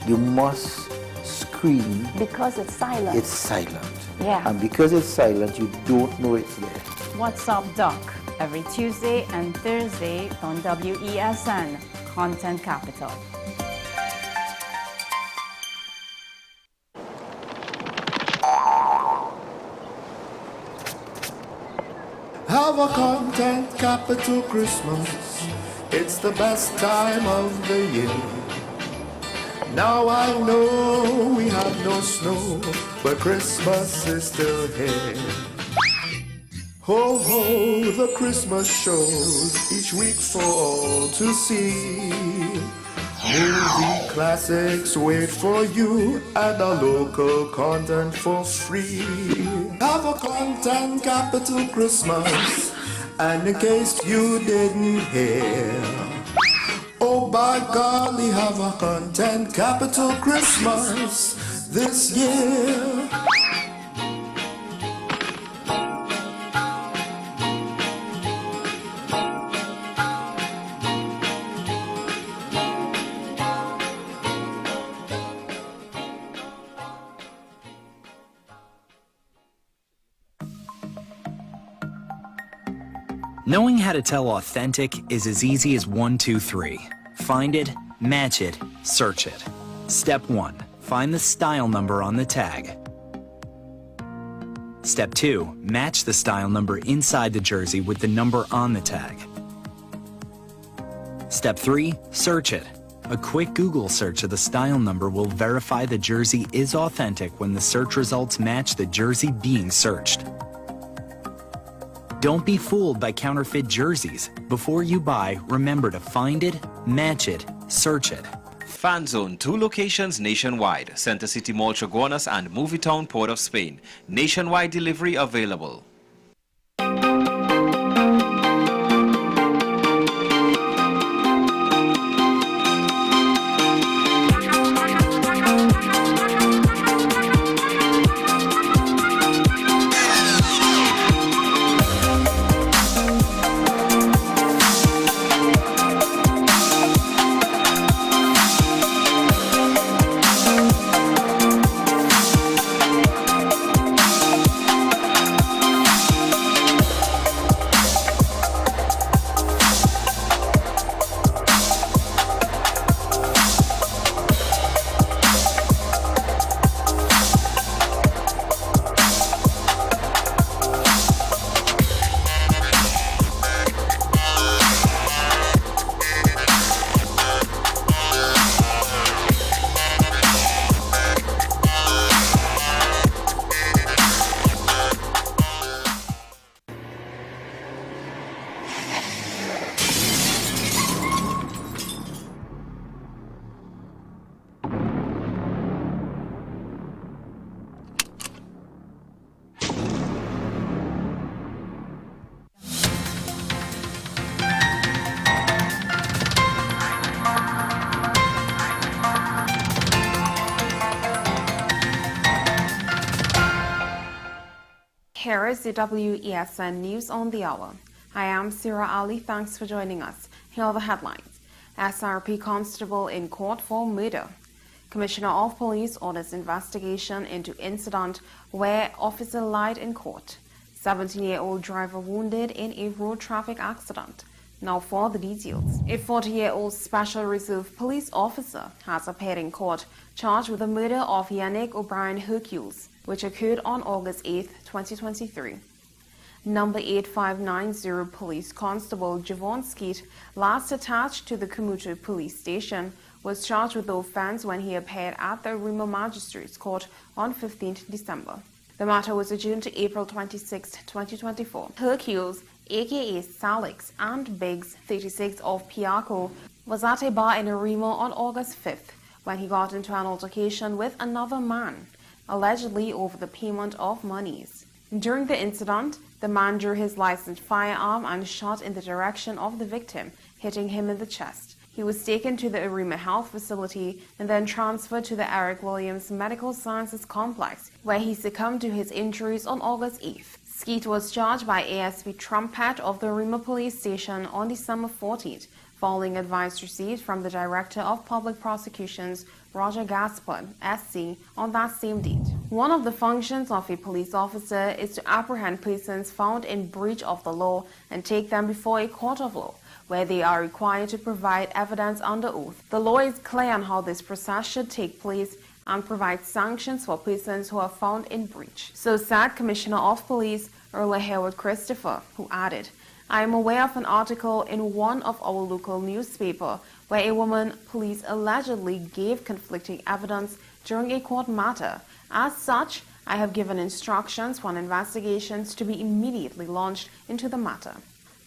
You must screen. Because it's silent. It's silent. Yeah. And because it's silent, you don't know it's there. What's Up Doc, every Tuesday and Thursday on WESN, Content Capital. Have a content capital Christmas. It's the best time of the year. Now I know we have no snow, but Christmas is still here. Ho ho, the Christmas shows each week for all to see. Movie classics wait for you and our local content for free. Have a content capital Christmas, and in case you didn't hear, oh by golly, have a content capital Christmas this year. Knowing how to tell authentic is as easy as 1, 2, 3. Find it, match it, search it. Step 1. Find the style number on the tag. Step 2. Match the style number inside the jersey with the number on the tag. Step 3. Search it. A quick Google search of the style number will verify the jersey is authentic when the search results match the jersey being searched. Don't be fooled by counterfeit jerseys. Before you buy, remember to find it, match it, search it. Fan Zone, 2 locations nationwide. Center City Mall, Chaguanas and Movie Town, Port of Spain. Nationwide delivery available. Here is the WESN News on the Hour. I am Sira Ali. Thanks for joining us. Here are the headlines. SRP constable in court for murder. Commissioner of Police orders investigation into incident where officer lied in court. 17-year-old driver wounded in a road traffic accident. Now for the details. A 40-year-old Special Reserve Police officer has appeared in court charged with the murder of Yannick O'Brien Hercules, which occurred on August 8, 2023. Number 8590 Police Constable Javon Skeet, last attached to the Kumutu Police Station, was charged with the offense when he appeared at the Rima Magistrates Court on 15th December. The matter was adjourned to April 26, 2024. Hercules, aka Salix, and Biggs, 36 of Piaco, was at a bar in Arima on August 5th when he got into an altercation with another man, allegedly over the payment of monies. During the incident, the man drew his licensed firearm and shot in the direction of the victim, hitting him in the chest. He was taken to the Arima Health Facility and then transferred to the Eric Williams Medical Sciences Complex, where he succumbed to his injuries on August 8th. Skeet was charged by ASP Trumpet of the Arima Police Station on December 14th, following advice received from the Director of Public Prosecutions, Roger Gaspard, SC, on that same date. One of the functions of a police officer is to apprehend persons found in breach of the law and take them before a court of law, where they are required to provide evidence under oath. The law is clear on how this process should take place, and provide sanctions for persons who are found in breach. So said Commissioner of Police Earl Howard Christopher, who added, I am aware of an article in one of our local newspaper where a woman police allegedly gave conflicting evidence during a court matter. As such, I have given instructions for investigations to be immediately launched into the matter.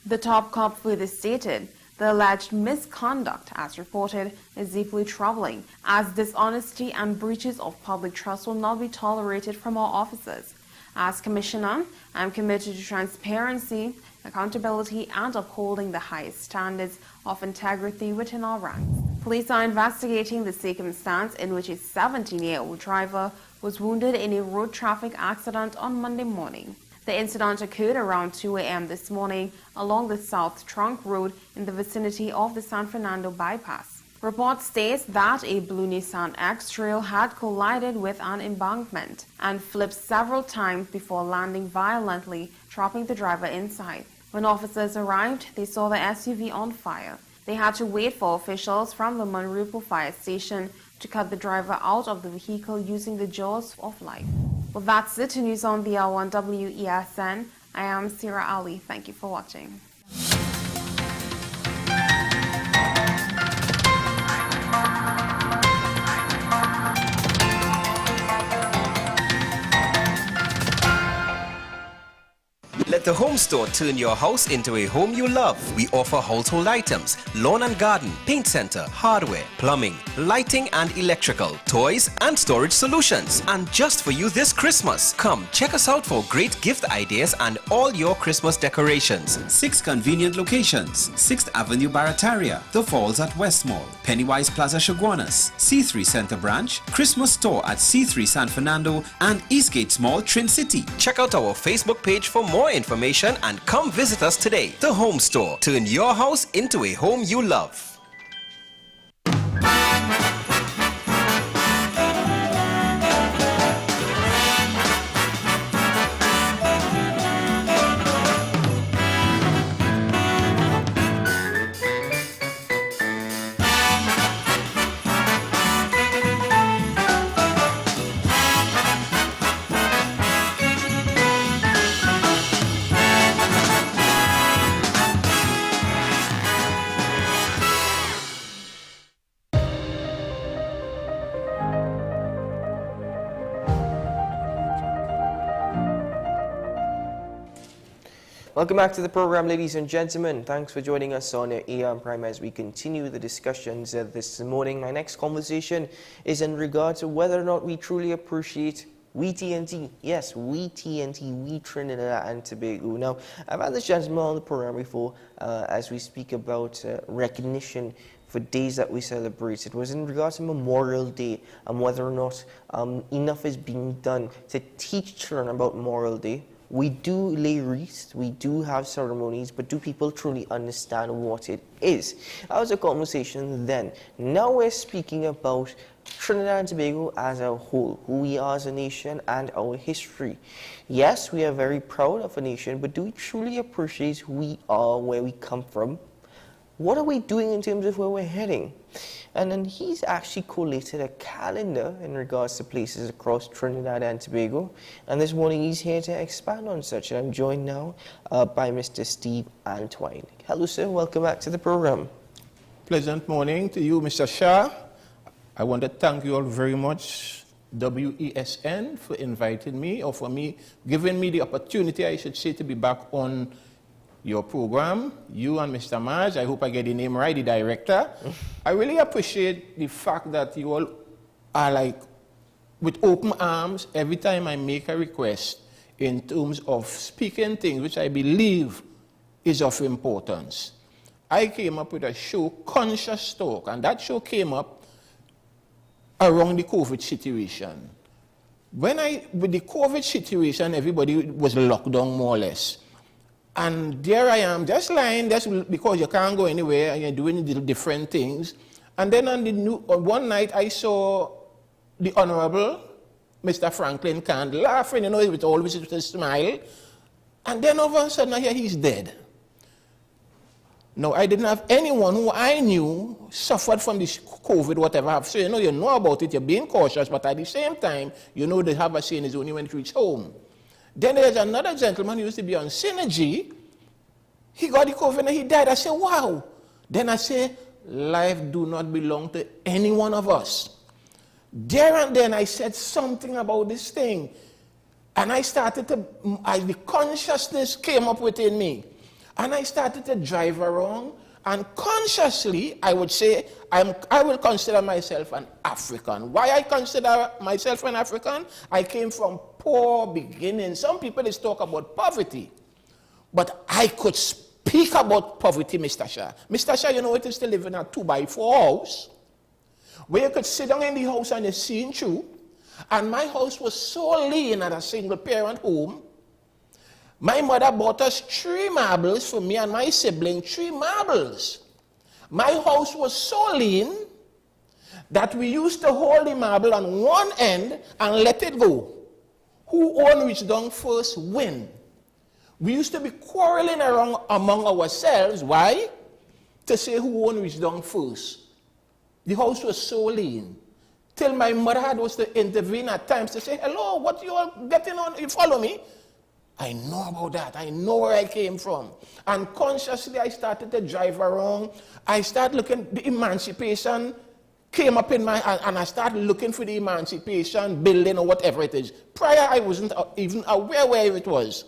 The top cop further stated, the alleged misconduct, as reported, is deeply troubling, as dishonesty and breaches of public trust will not be tolerated from our officers. As Commissioner, I am committed to transparency, accountability, and upholding the highest standards of integrity within our ranks. Police are investigating the circumstance in which a 17-year-old driver was wounded in a road traffic accident on Monday morning. The incident occurred around 2 a.m. this morning along the South Trunk Road in the vicinity of the San Fernando bypass. Report states that a blue Nissan X-Trail had collided with an embankment and flipped several times before landing violently, dropping the driver inside. When officers arrived, they saw the SUV on fire. They had to wait for officials from the Monrupo Fire Station to cut the driver out of the vehicle using the jaws of life. Well, that's it. News on the hour on WESN. I am Sira Ali. Thank you for watching. Let the home store turn your house into a home you love. We offer household items, lawn and garden, paint center, hardware, plumbing, lighting and electrical, toys and storage solutions. And just for you this Christmas, come check us out for great gift ideas and all your Christmas decorations. 6 convenient locations: 6th Avenue Barataria, The Falls at West Mall, Pennywise Plaza Chaguanas, C3 Center Branch, Christmas Store at C3 San Fernando, and Eastgate Mall, Trin City. Check out our Facebook page for more information and come visit us today. The Home Store. Turn your house into a home you love. Welcome back to the program, ladies and gentlemen. Thanks for joining us on AM Prime as we continue the discussions this morning. My next conversation is in regard to whether or not we truly appreciate we TNT. Yes, we TNT, we Trinidad and Tobago. Now, I've had this gentleman on the program before as we speak about recognition for days that we celebrate. It was in regard to Memorial Day and whether or not enough is being done to teach children about Memorial Day. We do lay wreaths, we do have ceremonies, but do people truly understand what it is? That was a conversation then. Now we're speaking about Trinidad and Tobago as a whole, who we are as a nation and our history. Yes, we are very proud of a nation, but do we truly appreciate who we are, where we come from? What are we doing in terms of where we're heading? And then he's actually collated a calendar in regards to places across Trinidad and Tobago. And this morning he's here to expand on such. And I'm joined now by Mr. Steve Antwine. Hello, sir. Welcome back to the program. Pleasant morning to you, Mr. Shah. I want to thank you all very much, WESN, for inviting me, or for me, giving me the opportunity, I should say, to be back on your program, you and Mr. Maj. I hope I get the name right, the director. I really appreciate the fact that you all are like with open arms every time I make a request in terms of speaking things which I believe is of importance. I came up with a show, Conscious Talk, and that show came up around the COVID situation. With the COVID situation, everybody was locked down more or less. And there I am, just lying, just because you can't go anywhere and you're doing different things. And then on one night I saw the Honorable Mr. Franklin Kant laughing, you know, with always with a smile. And then all of a sudden I hear he's dead. Now, I didn't have anyone who I knew suffered from this COVID, whatever. So, you know about it, you're being cautious, but at the same time, you know they have a saying is only when it reaches home. Then there's another gentleman who used to be on Synergy. He got the COVID and he died. I said, wow. Then I say, life do not belong to any one of us. There and then I said something about this thing. And I started to, the consciousness came up within me. And I started to drive around. And consciously, I would say, I will consider myself an African. Why I consider myself an African? I came from poor beginnings. Some people just talk about poverty. But I could speak about poverty, Mr. Shah. Mr. Shah, you know, it is to live in a 2x4 house, where you could sit down in the house and you see through. And my house was so lean at a single parent home. My mother bought us 3 marbles for me and my sibling, 3 marbles. My house was so lean that we used to hold the marble on one end and let it go. Who own which down first win. We used to be quarreling around among ourselves. Why? To say who own which down first. The house was so lean. Till my mother had was to intervene at times to say, hello, what you all getting on? You follow me? I know about that. I know where I came from. And consciously I started to drive around. I started looking, the emancipation came up in my hand, and I started looking for the emancipation building or whatever it is. Prior, I wasn't even aware where it was.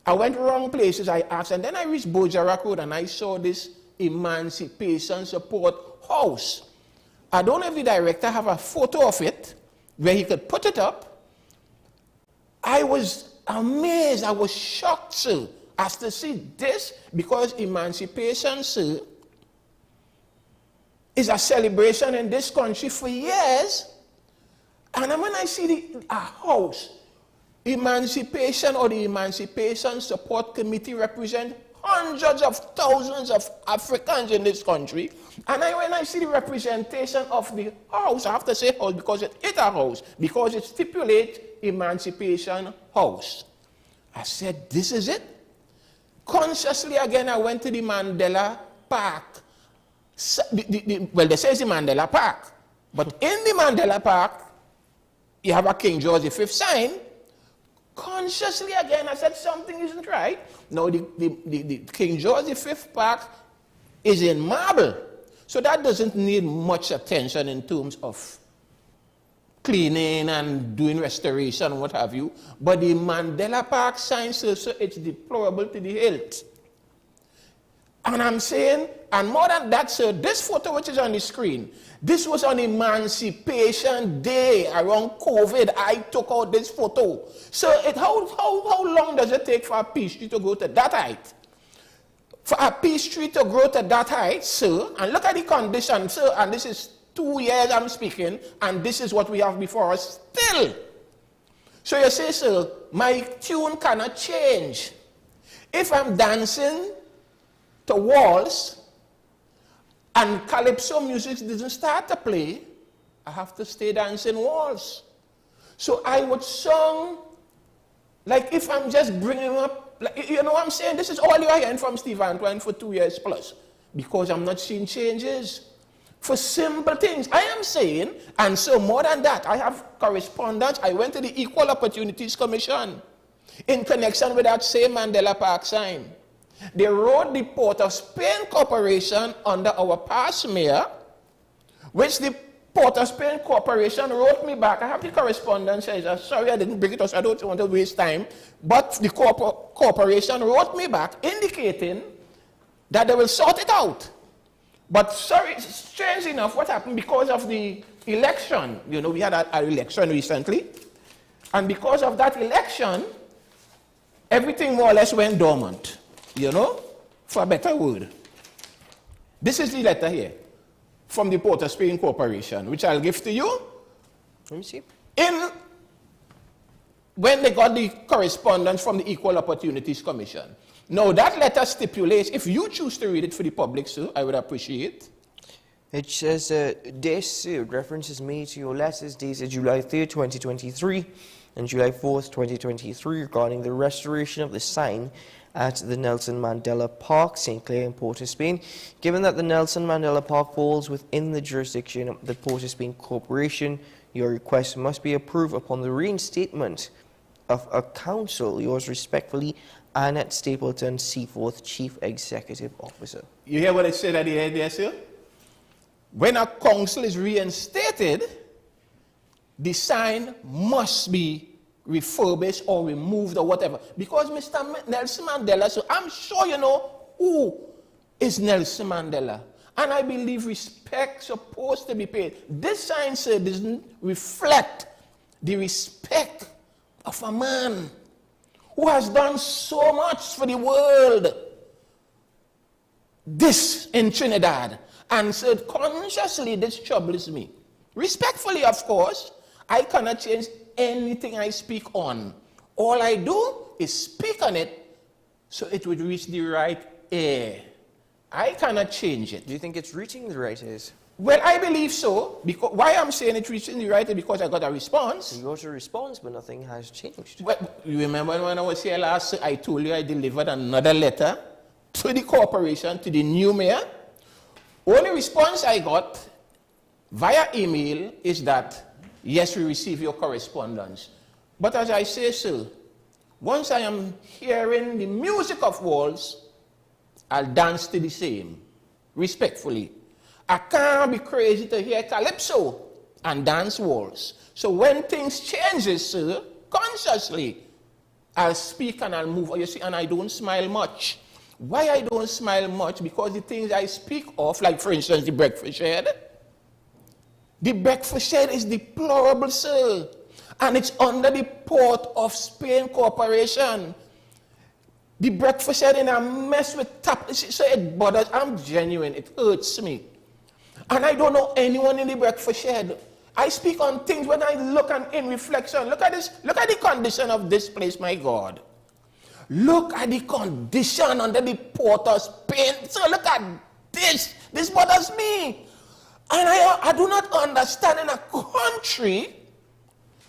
I went wrong places, I asked, and then I reached Bojarak Road and I saw this Emancipation Support House. I don't know if the director have a photo of it where he could put it up. I was amazed, I was shocked, sir, as to see this, because emancipation, sir, is a celebration in this country for years. And when I see a house, emancipation or the Emancipation Support Committee represent hundreds of thousands of Africans in this country. And when I see the representation of the house, I have to say house because it is a house, because it stipulates Emancipation House. I said, this is it. Consciously again, I went to the Mandela Park. Well, they say it's the Mandela Park. But in the Mandela Park, you have a King George V sign. Consciously again, I said something isn't right. Now, the King George V Park is in marble. So that doesn't need much attention in terms of cleaning and doing restoration and what have you. But the Mandela Park sign, so it's deplorable to the hilt. And I'm saying, and more than that, sir, this photo which is on the screen, this was on Emancipation Day around COVID. I took out this photo. So how long does it take for a peach tree to grow to that height? For a peach tree to grow to that height, sir, and look at the condition, sir, and this is 2 years I'm speaking, and this is what we have before us still. So you say, sir, my tune cannot change. If I'm dancing to waltz and calypso music doesn't start to play, I have to stay dancing waltz. So I would sing, like if I'm just bringing up, like, you know what I'm saying? This is all you're hearing from Steve Antoine for 2 years plus, because I'm not seeing changes. For simple things, I am saying, and so more than that, I have correspondence. I went to the Equal Opportunities Commission in connection with that same Mandela Park sign. They wrote the Port of Spain Corporation under our past mayor, which the Port of Spain Corporation wrote me back. I have the correspondence. Sorry, I didn't bring it up, so I don't want to waste time. But the corporation wrote me back indicating that they will sort it out. But sorry, strange enough, what happened because of the election? You know, we had an election recently. And because of that election, everything more or less went dormant. You know, for a better word. This is the letter here from the Port of Spain Corporation, which I'll give to you. Let me see. When they got the correspondence from the Equal Opportunities Commission. Now, that letter stipulates, if you choose to read it for the public, sir, I would appreciate. It says, this reference is made to your letters dated July 3rd, 2023 and July 4th, 2023 regarding the restoration of the sign at the Nelson Mandela Park, St. Clair in Port of Spain. Given that the Nelson Mandela Park falls within the jurisdiction of the Port of Spain Corporation, your request must be approved upon the reinstatement of a council. Yours respectfully, Annette Stapleton, Seaforth, Chief Executive Officer. You hear what I said at the end there, sir? When a council is reinstated, the sign must be refurbished or removed or whatever. Because Mr. Nelson Mandela, so I'm sure you know who is Nelson Mandela. And I believe respect supposed to be paid. This sign, sir, doesn't reflect the respect of a man who has done so much for the world. This in Trinidad. And so consciously, this troubles me. Respectfully, of course, I cannot change anything I speak on. All I do is speak on it so it would reach the right ear. I cannot change it. Do you think it's reaching the right ears? Well, I believe so. Because why I'm saying it's reaching the right ear? Because I got a response. You got a response, but nothing has changed. Well, you remember when I was here last, I told you I delivered another letter to the corporation, to the new mayor. Only response I got via email is that, yes, we receive your correspondence. But as I say, sir, once I am hearing the music of walls, I'll dance to the same, respectfully. I can't be crazy to hear calypso and dance waltz. So when things changes, sir, consciously, I'll speak and I'll move. You see, and I don't smile much. Why I don't smile much? Because the things I speak of, like for instance, the breakfast shed. The breakfast shed is deplorable, sir. And it's under the Port of Spain Corporation. The breakfast shed in a mess with tap. So it bothers. I'm genuine. It hurts me. And I don't know anyone in the breakfast shed. I speak on things when I look and in reflection. Look at this. Look at the condition of this place, my God. Look at the condition under the Port of Spain. So look at this. This bothers me. And I do not understand in a country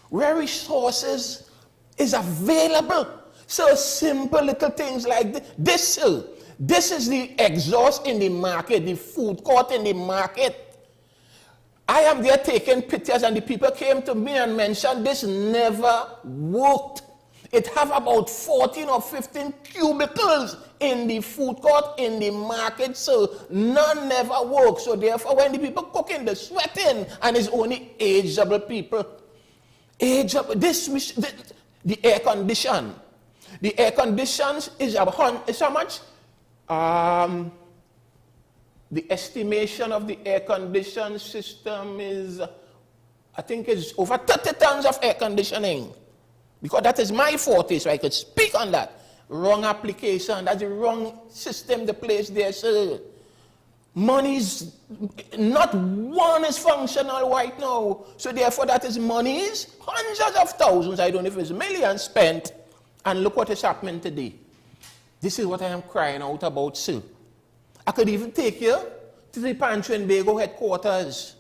where resources is available. So simple little things like this. This is the exhaust in the market, the food court in the market. I am there taking pictures and the people came to me and mentioned this never worked. It have about 14 or 15 cubicles in the food court, in the market, so none never work. So therefore, when the people cooking, they're sweating, and it's only ageable people. Ageable, the air condition. The air conditions is how much? The estimation of the air condition system is, I think it's over 30 tons of air conditioning. Because that is my forte, so I could speak on that. Wrong application, that's the wrong system to place there, sir. Money's, not one is functional right now. So therefore that is monies, hundreds of thousands, I don't know if it's millions spent. And look what is happening today. This is what I am crying out about, sir. I could even take you to the Pancho and Bago headquarters.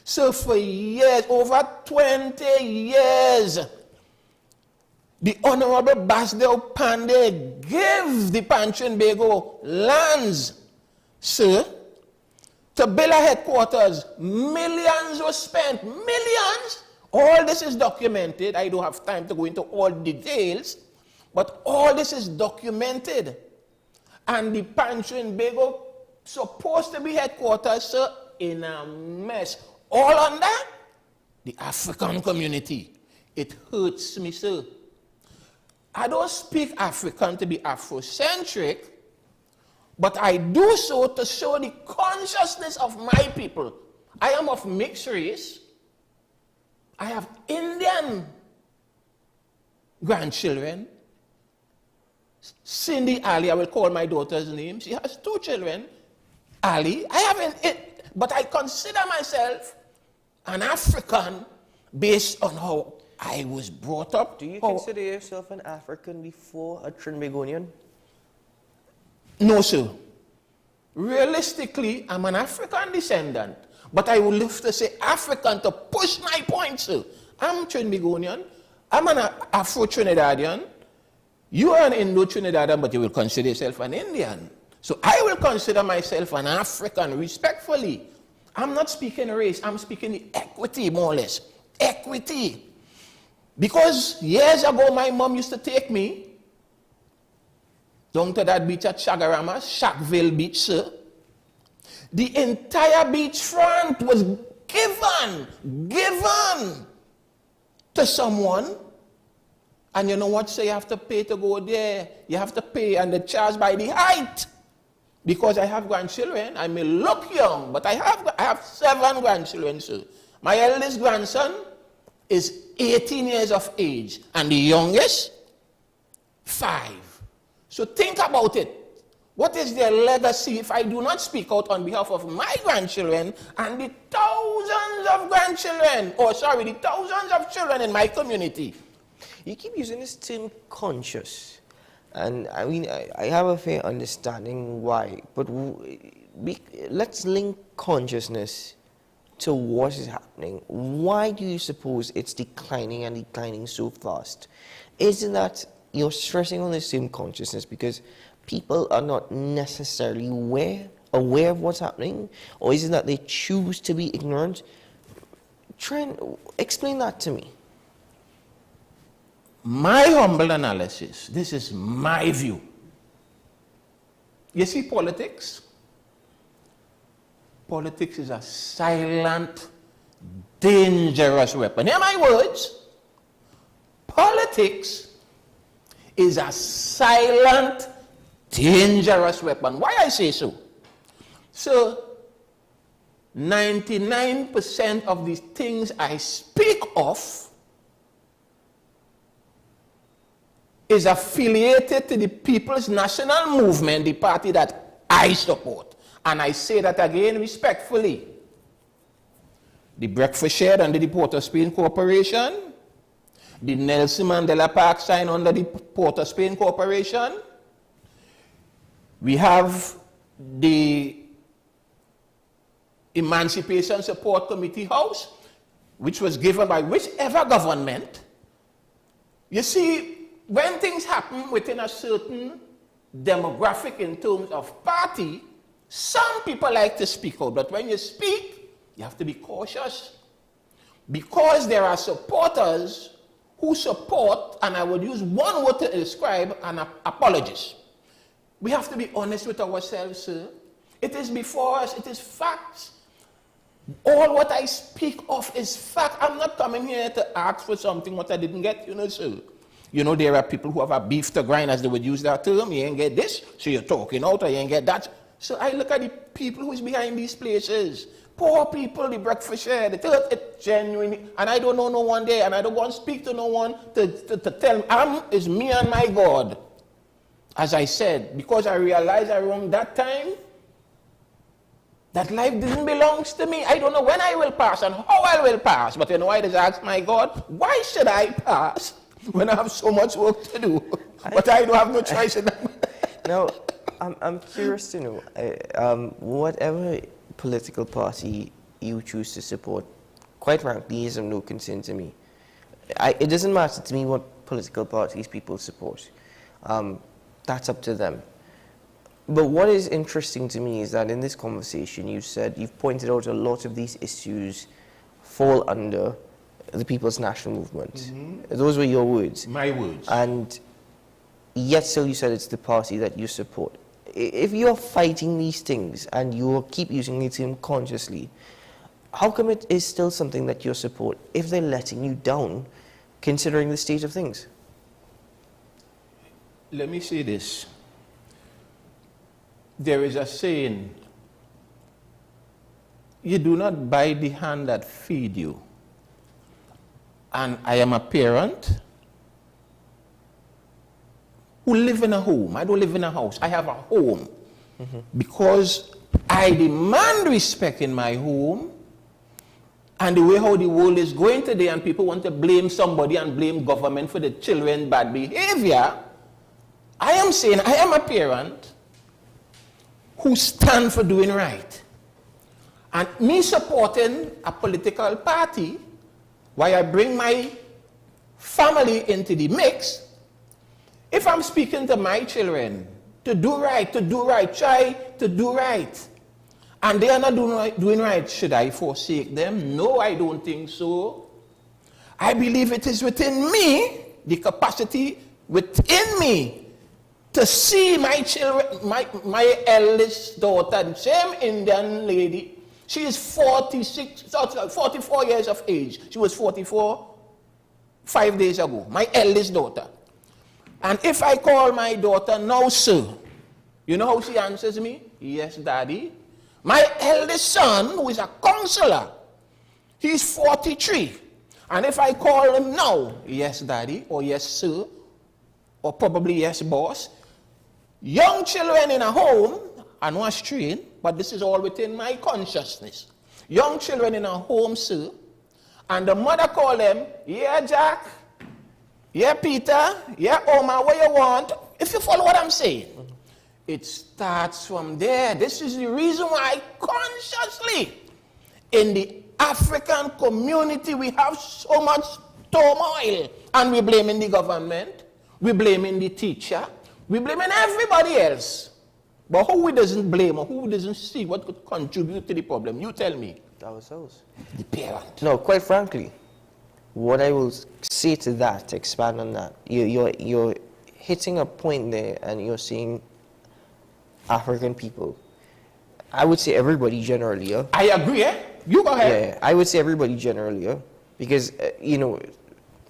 So for years, over 20 years, the Honorable Basdeo Pandey gave the Pancho and Bago lands, sir, to build a headquarters. Millions were spent, millions. All this is documented. I don't have time to go into all details, but all this is documented. And the Pancho and Bago supposed to be headquarters, sir, in a mess. All under the African community. It hurts me, sir. I don't speak African to be Afrocentric, but I do so to show the consciousness of my people. I am of mixed race. I have Indian grandchildren. Cindy Ali, I will call my daughter's name. She has 2 children. Ali, I haven't it, but I consider myself an African based on how I was brought up. Do you consider yourself an African before a Trinbagonian? No, sir. Realistically, I'm an African descendant, but I would love to say African to push my point, sir. I'm Trinbagonian. I'm an Afro-Trinidadian. You are an Indo-Trinidadian, but you will consider yourself an Indian. So I will consider myself an African, respectfully. I'm not speaking race, I'm speaking the equity, more or less. Equity. Because years ago, my mom used to take me down to that beach at Chagarama, Shackville Beach, sir. The entire beachfront was given to someone. And you know what? So you have to pay to go there. You have to pay, and they charge by the height. Because I have grandchildren, I may look young, but I have 7 grandchildren, sir. My eldest grandson is 18 years of age, and the youngest, 5. So think about it. What is their legacy if I do not speak out on behalf of my grandchildren and the thousands of grandchildren, the thousands of children in my community? You keep using this term conscious. And I mean, I have a fair understanding why, but let's link consciousness to what is happening. Why do you suppose it's declining and declining so fast? Isn't that you're stressing on the same consciousness because people are not necessarily aware of what's happening, or is it that they choose to be ignorant? Try and explain that to me. My humble analysis, this is my view. You see, politics is a silent, dangerous weapon. Hear my words. Politics is a silent, dangerous weapon. Why I say so? So, 99% of the things I speak of is affiliated to the People's National Movement, the party that I support. And I say that again respectfully. The breakfast shed under the Port of Spain Corporation, the Nelson Mandela Park sign under the Port of Spain Corporation. We have the Emancipation Support Committee House, which was given by whichever government. You see, when things happen within a certain demographic in terms of party, some people like to speak out, but when you speak, you have to be cautious. Because there are supporters who support, and I would use one word to describe, an apologist. We have to be honest with ourselves, sir. It is before us, it is facts. All what I speak of is fact. I'm not coming here to ask for something what I didn't get, you know, sir. You know, there are people who have a beef to grind, as they would use that term. You ain't get this, so you're talking out, or you ain't get that. So I look at the people who is behind these places. Poor people, the breakfast share, it genuinely, and I don't know no one there, and I don't want to speak to no one to tell me, it's me and my God. As I said, because I realized I wrong that time, that life didn't belong to me. I don't know when I will pass and how I will pass, but you know, I just ask my God, why should I pass when I have so much work to do? But I don't have no choice in that. Now, I'm curious to know, whatever political party you choose to support, quite frankly, is of no concern to me. It doesn't matter to me what political parties people support. That's up to them. But what is interesting to me is that in this conversation, you've pointed out a lot of these issues fall under the People's National Movement. Mm-hmm. Those were your words. My words. And yet still you said it's the party that you support. If you're fighting these things and you keep using the term consciously, how come it is still something that you support if they're letting you down, considering the state of things? Let me say this. There is a saying, you do not buy the hand that feed you. And I am a parent who live in a home. I don't live in a house. I have a home. Mm-hmm. Because I demand respect in my home, and the way how the world is going today, and people want to blame somebody and blame government for the children's bad behavior, I am saying I am a parent who stand for doing right. And me supporting a political party, why I bring my family into the mix, If I'm speaking to my children to do right, try to do right, and they are not doing right, should I forsake them? No, I don't think so. I believe it is within me, the capacity within me, to see my children, my eldest daughter, the same Indian lady, she is 44 years of age. She was 44 5 days ago, my eldest daughter. And if I call my daughter now, sir, you know how she answers me? Yes, daddy. My eldest son, who is a counselor, he's 43. And if I call him now, yes, daddy, or yes, sir, or probably yes, boss, young children in a home, I know I'm strange, but this is all within my consciousness. Young children in a home, sir, and the mother call them, yeah, Jack, yeah, Peter, yeah, Oma, what you want? If you follow what I'm saying, it starts from there. This is the reason why consciously in the African community we have so much turmoil, and we're blaming the government, we're blaming the teacher, we're blaming everybody else. But who we doesn't blame or who doesn't see what could contribute to the problem? You tell me. Ourselves. The parent. No, quite frankly, what I will say to that, to expand on that, you're hitting a point there and you're saying African people. I would say everybody generally. I agree, eh? You go ahead. Yeah, I would say everybody generally, because,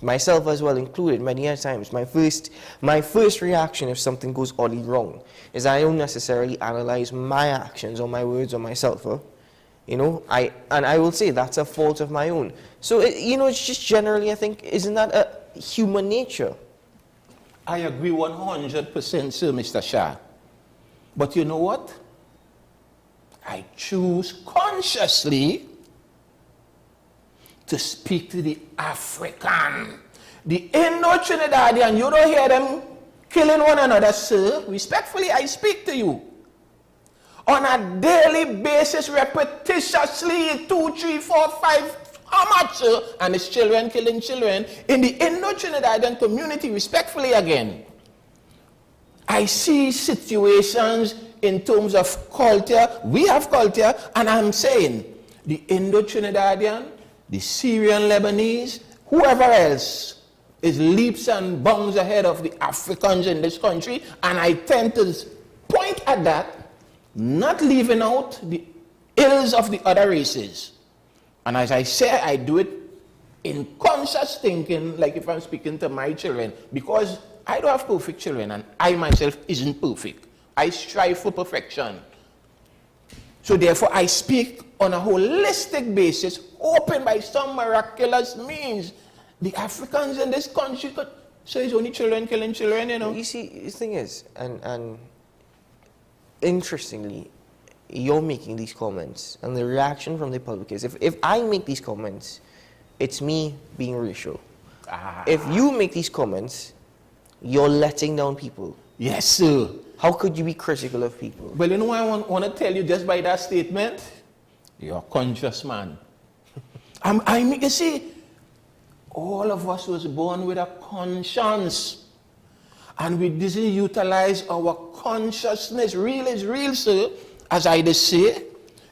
myself as well included, many times, my first reaction if something goes oddly wrong is I don't necessarily analyze my actions or my words or myself. I will say that's a fault of my own. So, it's just generally, I think, isn't that a human nature? I agree 100%, sir, Mr. Shah. But you know what? I choose consciously to speak to the African. The Indo-Trinidadian, you don't hear them killing one another, sir. Respectfully, I speak to you. On a daily basis, repetitiously, 2, 3, 4, 5, how much, sir? And it's children killing children. In the Indo-Trinidadian community, respectfully again, I see situations in terms of culture. We have culture, and I'm saying the Indo-Trinidadian, the Syrian Lebanese, whoever else is leaps and bounds ahead of the Africans in this country, and I tend to point at that, not leaving out the ills of the other races. And as I say, I do it in conscious thinking, like if I'm speaking to my children, because I don't have perfect children, and I myself isn't perfect. I strive for perfection. So therefore, I speak on a holistic basis, hoping by some miraculous means, the Africans in this country could say it's only children killing children, You see, the thing is, and interestingly, you're making these comments, and the reaction from the public is, if I make these comments, it's me being racial. If you make these comments, you're letting down people. Yes, sir. How could you be critical of people? Well, you know what I want to tell you just by that statement? You're a conscious man. You see, all of us was born with a conscience. And we didn't utilize our consciousness. Real is real, sir. As I just say,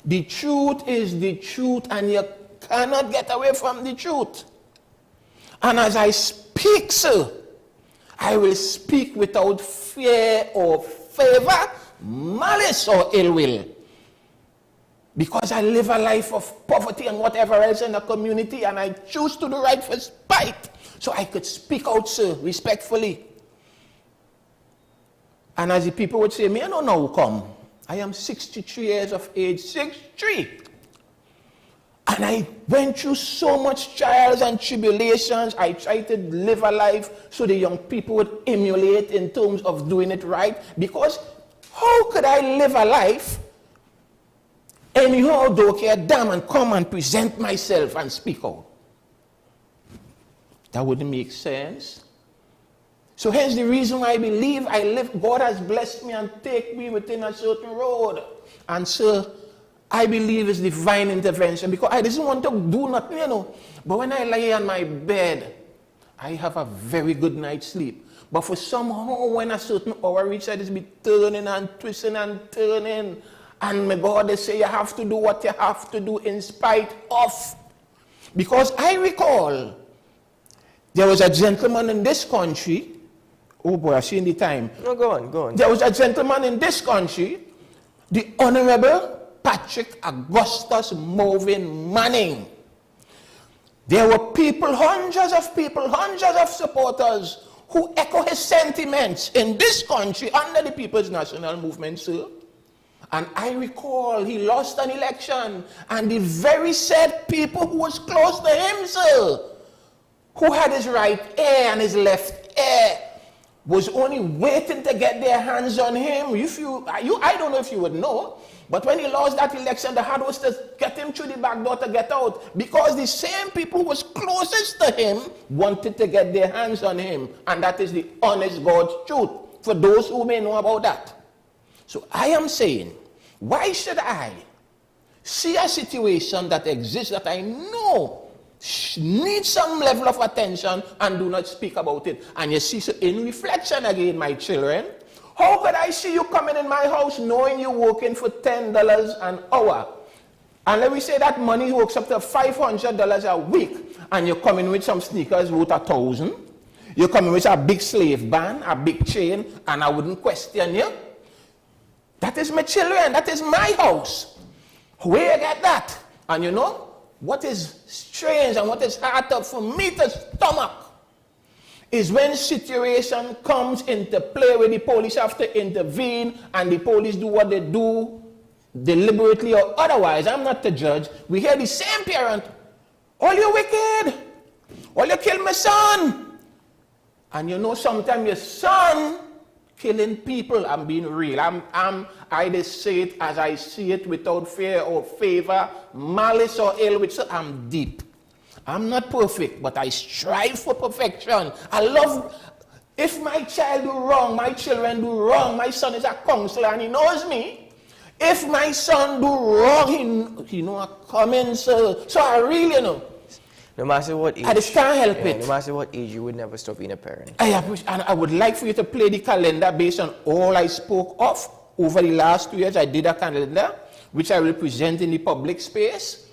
the truth is the truth, and you cannot get away from the truth. And as I speak, sir, I will speak without fear or favor, malice or ill will. Because I live a life of poverty and whatever else in the community, and I choose to do right for spite. So I could speak out, sir, respectfully. And as the people would say, me, I don't know how come. I am 63 years of age, 63. And I went through so much trials and tribulations. I tried to live a life so the young people would emulate in terms of doing it right. Because how could I live a life anyhow, don't care damn, and come and present myself and speak out? That wouldn't make sense. So hence the reason why I believe I live, God has blessed me and take me within a certain road. And sir, I believe it's divine intervention, because I didn't want to do nothing, But when I lie on my bed, I have a very good night's sleep. But for somehow when a certain hour reaches, it be turning and twisting and turning. And my God, they say you have to do what you have to do in spite of. Because I recall, there was a gentleman in this country, oh boy, I've seen the time. No, go on, go on. There was a gentleman in this country, the Honorable Patrick Augustus Movin Manning. There were people, hundreds of supporters who echo his sentiments in this country under the People's National Movement, sir. And I recall he lost an election, and the very said people who was close to him, sir, who had his right ear and his left ear, was only waiting to get their hands on him. I don't know if you would know, but when he lost that election, the hard was to get him through the back door to get out, because the same people who was closest to him wanted to get their hands on him. And that is the honest God's truth, for those who may know about that. So I am saying, why should I see a situation that exists that I know needs some level of attention and do not speak about it? And you see, so in reflection again, my children, how could I see you coming in my house knowing you're working for $10 an hour? And let me say that money works up to $500 a week, and you're coming with some sneakers worth $1,000. You're coming with a big slave band, a big chain, and I wouldn't question you. That is my children, that is my house. Where you get that? And you know, what is strange and what is hard up for me to stomach is when situation comes into play where the police have to intervene and the police do what they do deliberately or otherwise. I'm not the judge. We hear the same parent, "Oh, you wicked. Oh, you killed my son." And you know, sometimes your son killing people. I'm being real. I just say it as I see it, without fear or favor, malice or ill will. So I'm deep. I'm not perfect, but I strive for perfection. I love, if my child do wrong, my children do wrong, my son is a counselor and he knows me. If my son do wrong, he know I come in, so I really know. No matter what age, I just can't help it. No matter what age, you would never stop being a parent. I would like for you to play the calendar based on all I spoke of over the last 2 years. I did a calendar, which I will present in the public space.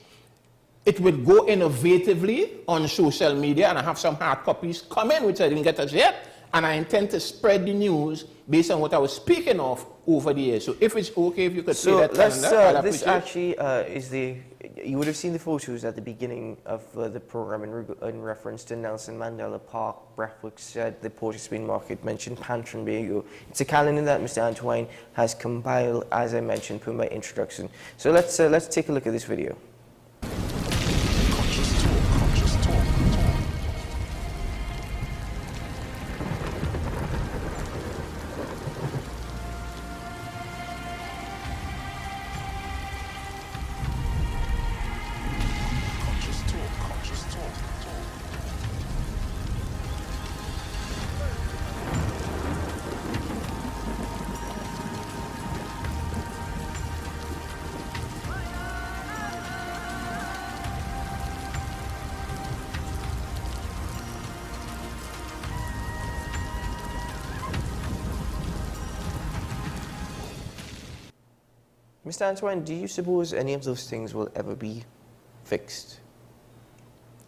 It will go innovatively on social media, and I have some hard copies coming, which I didn't get as yet. And I intend to spread the news based on what I was speaking of over the years. So if it's okay, if you could play that calendar, this actually is the. You would have seen the photos at the beginning of the program in reference to Nelson Mandela Park, Breathworks, the Port of Spain Market, mentioned Pantranbego. It's a calendar that Mr. Antoine has compiled, as I mentioned, per my introduction. So let's take a look at this video. Mr. Antoine, do you suppose any of those things will ever be fixed?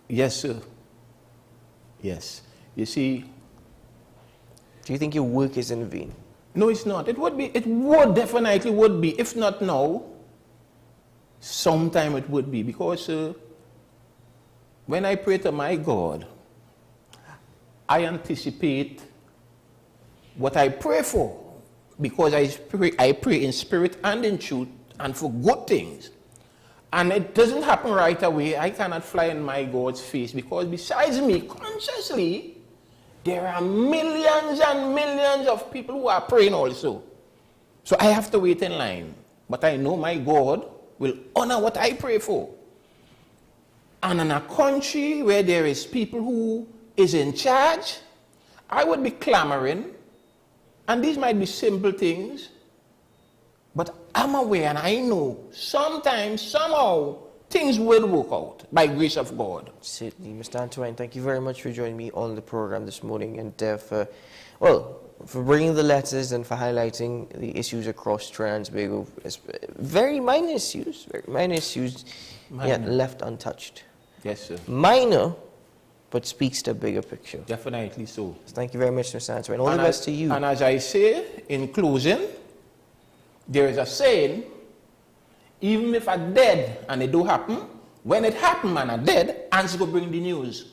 Yes, sir. Yes. You see... Do you think your work is in vain? No, it's not. It would be. It would definitely would be. If not now, sometime it would be. Because when I pray to my God, I anticipate what I pray for. Because I pray in spirit and in truth and for good things. And it doesn't happen right away. I cannot fly in my God's face, because besides me, consciously, there are millions and millions of people who are praying also. So I have to wait in line. But I know my God will honor what I pray for. And in a country where there is people who is in charge, I would be clamoring. And these might be simple things, but I'm aware and I know sometimes, somehow, things will work out by grace of God. Certainly, Mr. Antoine, thank you very much for joining me on the program this morning and for bringing the letters and for highlighting the issues across Trinidad and Tobago. Very minor issues, yet left untouched. Yes, sir. Minor, but speaks to a bigger picture. Definitely so. Thank you very much, Mr. Antoine. All the best to you. And as I say in closing, there is a saying, even if I'm dead and it do happen, when it happen and I'm dead, ants go bring the news.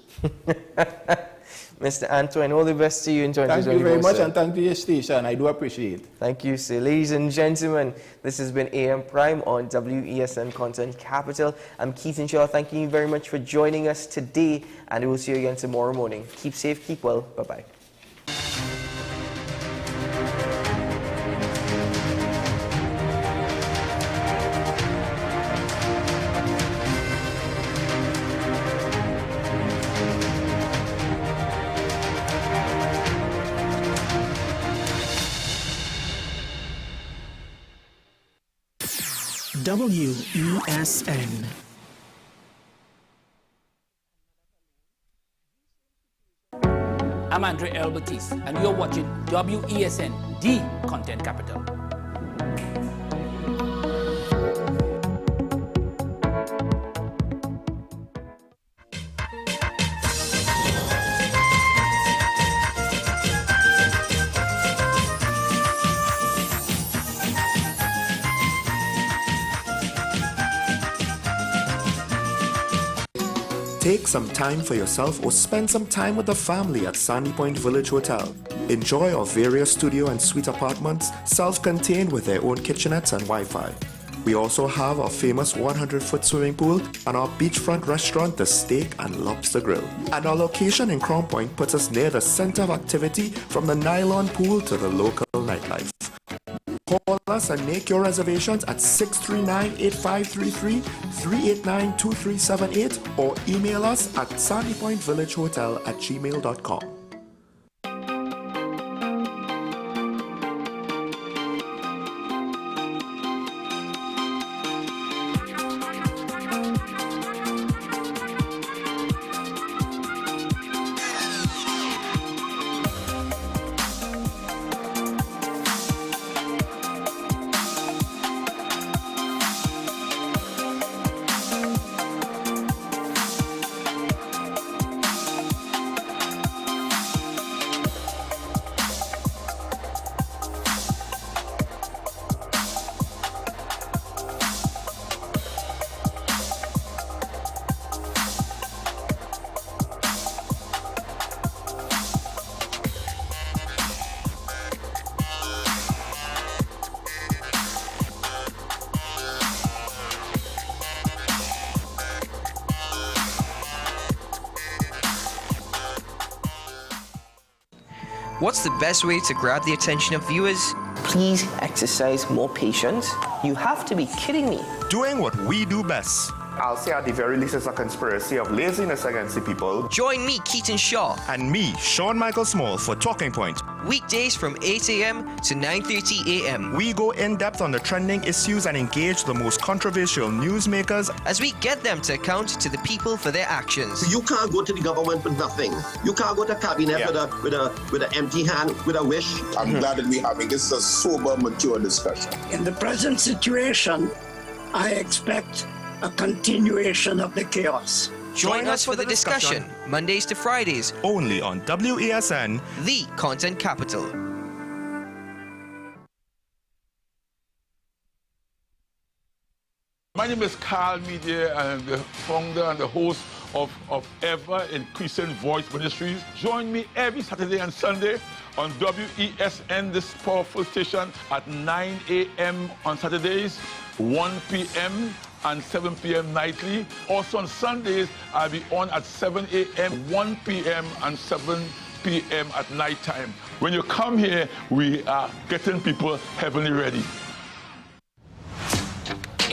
Mr. Antoine, all the best to you in 2024. Thank you very much, sir. and thank you, your station. I do appreciate it. Thank you, sir. Ladies and gentlemen, this has been AM Prime on WESN Content Capital. I'm Keaton Shaw. Thanking you very much for joining us today, and we will see you again tomorrow morning. Keep safe, keep well. Bye-bye. WESN. I'm Andre Elbertis, and you're watching WESN, the Content Capital. Take some time for yourself or spend some time with the family at Sandy Point Village Hotel. Enjoy our various studio and suite apartments, self-contained with their own kitchenettes and Wi-Fi. We also have our famous 100-foot swimming pool and our beachfront restaurant, the Steak and Lobster Grill. And our location in Crown Point puts us near the center of activity from the nylon pool to the local nightlife. Call us and make your reservations at 639-8533, 389-2378 or email us at sandypointvillagehotel@gmail.com. What's the best way to grab the attention of viewers? Please exercise more patience. You have to be kidding me. Doing what we do best. I'll say at the very least it's a conspiracy of laziness against the people. Join me, Keaton Shaw. And me, Sean Michael Small, for Talking Point. Weekdays from 8 a.m. to 9:30 a.m. We go in depth on the trending issues and engage the most controversial newsmakers as we get them to account to the people for their actions. You can't go to the government with nothing. You can't go to cabinet with an empty hand, with a wish. I'm glad that we're having this a sober, mature discussion. In the present situation, I expect a continuation of the chaos. Join us for the discussion, Mondays to Fridays, only on WESN, the Content Capital. My name is Carl Media, and I'm the founder and the host of Ever Increasing Voice Ministries. Join me every Saturday and Sunday on WESN, this powerful station, at 9 a.m. on Saturdays, 1 p.m. and 7 p.m. nightly. Also on Sundays, I'll be on at 7 a.m., 1 p.m. and 7 p.m. at night time. When you come here, we are getting people heavenly ready.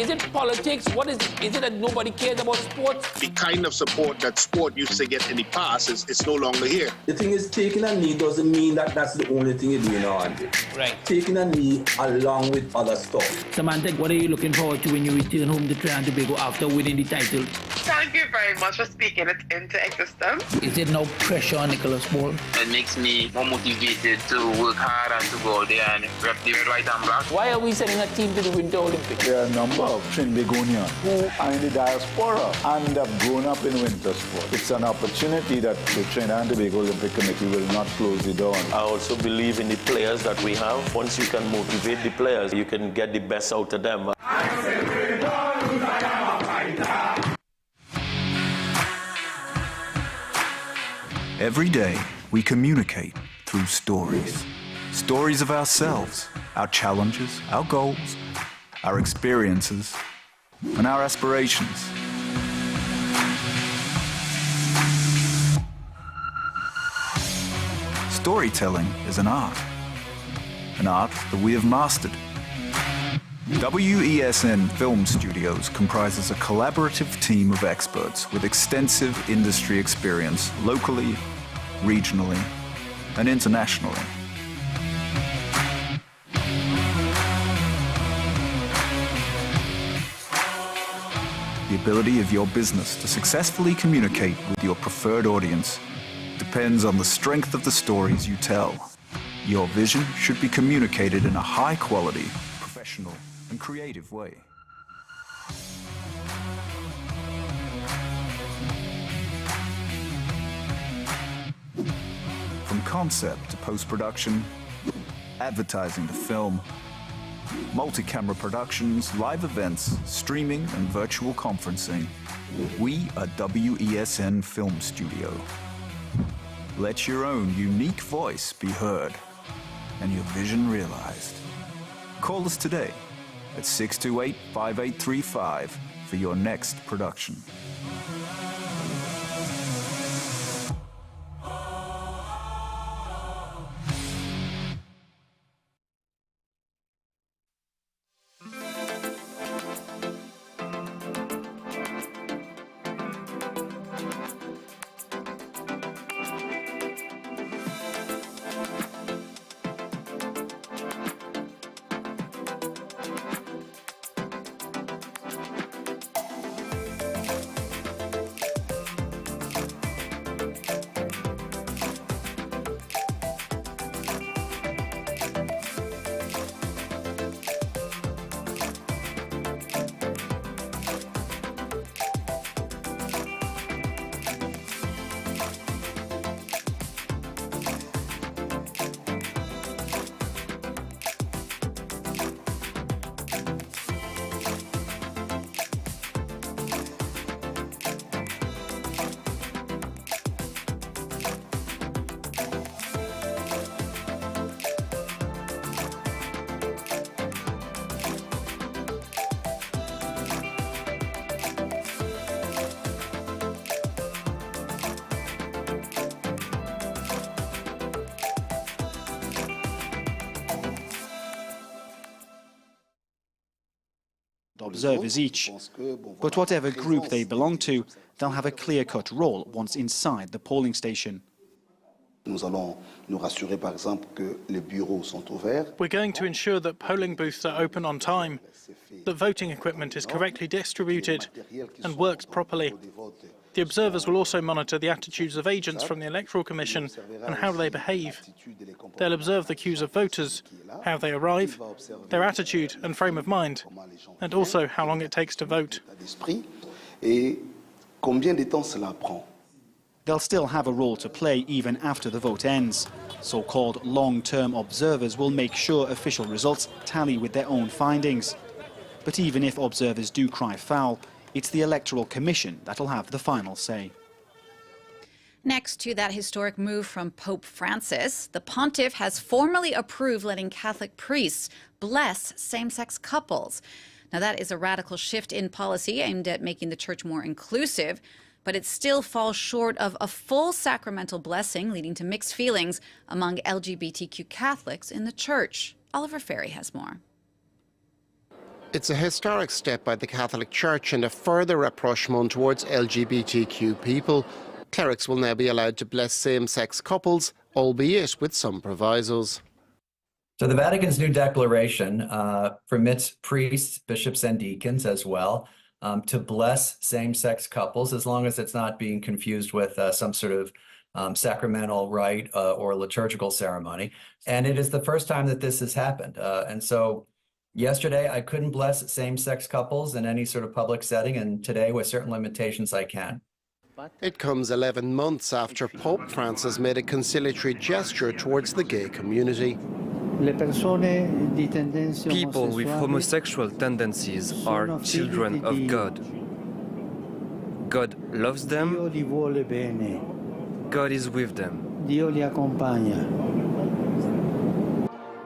Is it politics? What is it? Is it that nobody cares about sports? The kind of support that sport used to get in the past is no longer here. The thing is, taking a knee doesn't mean that that's the only thing you're doing now, Andre. Right. Taking a knee along with other stuff. Samantha, what are you looking forward to when you return home to Trinidad and Tobago after winning the title? Thank you very much for speaking it into existence. Is there no pressure on Nicholas Ball? It makes me more motivated to work hard and to go out there and rep the white and black. Why are we sending a team to the Winter Olympics? There are a number of Trinbagonians who are in the diaspora and have grown up in winter sport. It's an opportunity that the Trinidad and Tobago Olympic Committee will not close the door on. I also believe in the players that we have. Once you can motivate the players, you can get the best out of them. Every day, we communicate through stories. Stories of ourselves, our challenges, our goals, our experiences, and our aspirations. Storytelling is an art that we have mastered. WESN Film Studios comprises a collaborative team of experts with extensive industry experience locally, regionally, and internationally. The ability of your business to successfully communicate with your preferred audience depends on the strength of the stories you tell. Your vision should be communicated in a high-quality, professional, and creative way. From concept to post-production, advertising to film, multi-camera productions, live events, streaming, and virtual conferencing, we are WESN Film Studio. Let your own unique voice be heard and your vision realized. Call us today at 628-5835 for your next production. Observers each. But whatever group they belong to, they'll have a clear-cut role once inside the polling station. We're going to ensure that polling booths are open on time, that voting equipment is correctly distributed and works properly. The observers will also monitor the attitudes of agents from the Electoral Commission and how they behave. They'll observe the queues of voters, how they arrive, their attitude and frame of mind, and also how long it takes to vote. They'll still have a role to play even after the vote ends. So-called long-term observers will make sure official results tally with their own findings. But even if observers do cry foul, it's the Electoral Commission that'll have the final say. Next to that historic move from Pope Francis, the pontiff has formally approved letting Catholic priests bless same-sex couples. Now, that is a radical shift in policy aimed at making the church more inclusive, but it still falls short of a full sacramental blessing, leading to mixed feelings among LGBTQ Catholics in the church. Oliver Ferry has more. It's a historic step by the Catholic Church and a further rapprochement towards LGBTQ people. Clerics will now be allowed to bless same-sex couples, albeit with some provisos. So the Vatican's new declaration permits priests, bishops, and deacons as well to bless same-sex couples, as long as it's not being confused with some sort of sacramental rite or liturgical ceremony. And it is the first time that this has happened. And so yesterday, I couldn't bless same-sex couples in any sort of public setting, and today, with certain limitations, I can. It comes 11 months after Pope Francis made a conciliatory gesture towards the gay community. People with homosexual tendencies are children of God. God loves them. God is with them.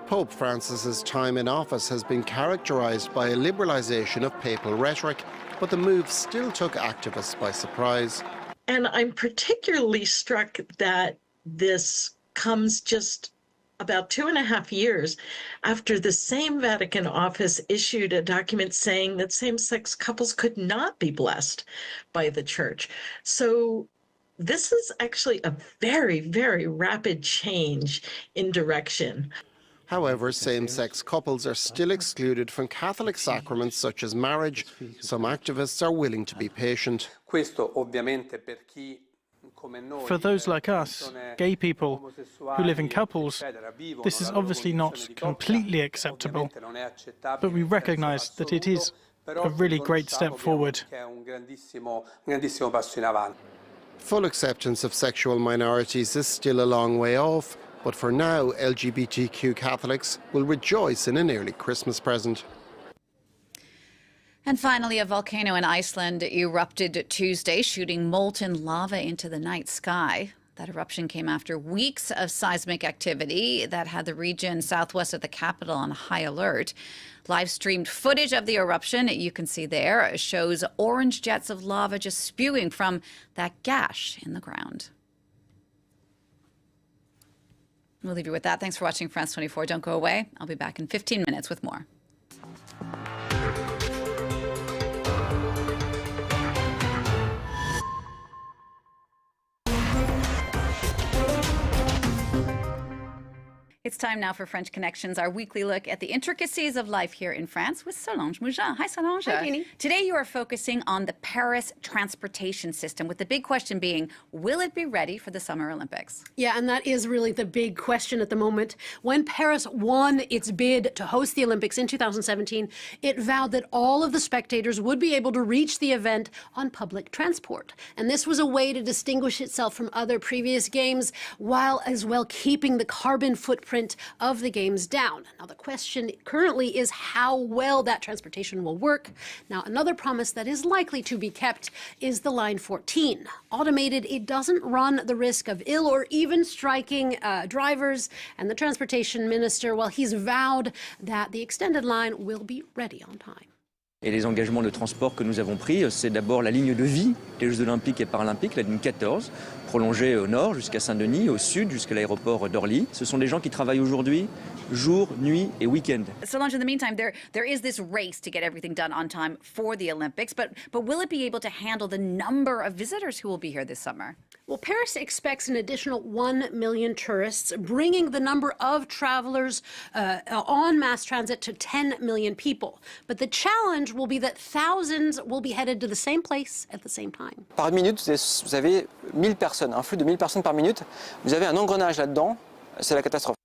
Pope Francis's time in office has been characterized by a liberalization of papal rhetoric, but the move still took activists by surprise. And I'm particularly struck that this comes just about 2.5 years after the same Vatican office issued a document saying that same-sex couples could not be blessed by the church. So this is actually a very, very rapid change in direction. However, same-sex couples are still excluded from Catholic sacraments such as marriage. Some activists are willing to be patient. For those like us, gay people who live in couples, this is obviously not completely acceptable, but we recognize that it is a really great step forward. Full acceptance of sexual minorities is still a long way off, but for now, LGBTQ Catholics will rejoice in an early Christmas present. And finally, a volcano in Iceland erupted Tuesday, shooting molten lava into the night sky. That eruption came after weeks of seismic activity that had the region southwest of the capital on high alert. Live-streamed footage of the eruption, you can see there, shows orange jets of lava just spewing from that gash in the ground. We'll leave you with that. Thanks for watching France 24. Don't go away. I'll be back in 15 minutes with more. It's time now for French Connections, our weekly look at the intricacies of life here in France with Solange Mougin. Hi, Solange. Hi, Jeannie. Today you are focusing on the Paris transportation system, with the big question being, will it be ready for the Summer Olympics? Yeah, and that is really the big question at the moment. When Paris won its bid to host the Olympics in 2017, it vowed that all of the spectators would be able to reach the event on public transport. And this was a way to distinguish itself from other previous games, while as well keeping the carbon footprint of the games down. Now, the question currently is how well that transportation will work. Now, another promise that is likely to be kept is the Line 14. Automated, it doesn't run the risk of ill or even striking drivers. And the transportation minister, well, he's vowed that the extended line will be ready on time. Et les engagements de transport que nous avons pris, c'est d'abord la ligne de vie des Jeux Olympiques et Paralympiques, la ligne 14, prolongée au nord jusqu'à Saint-Denis, au sud jusqu'à l'aéroport d'Orly. Ce sont des gens qui travaillent aujourd'hui, jour, nuit et week-end. Solange, in the meantime, there is this race to get everything done on time for the Olympics, but will it be able to handle the number of visitors who will be here this summer? Well, Paris expects an additional 1 million tourists, bringing the number of travelers on mass transit to 10 million people. But the challenge will be that thousands will be headed to the same place at the same time. Par minute, vous avez 1000 personnes, un flux de 1000 personnes par minute. Vous avez un engrenage là-dedans, c'est la catastrophe.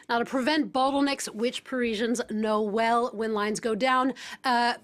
Now, to prevent bottlenecks, which Parisians know well when lines go down,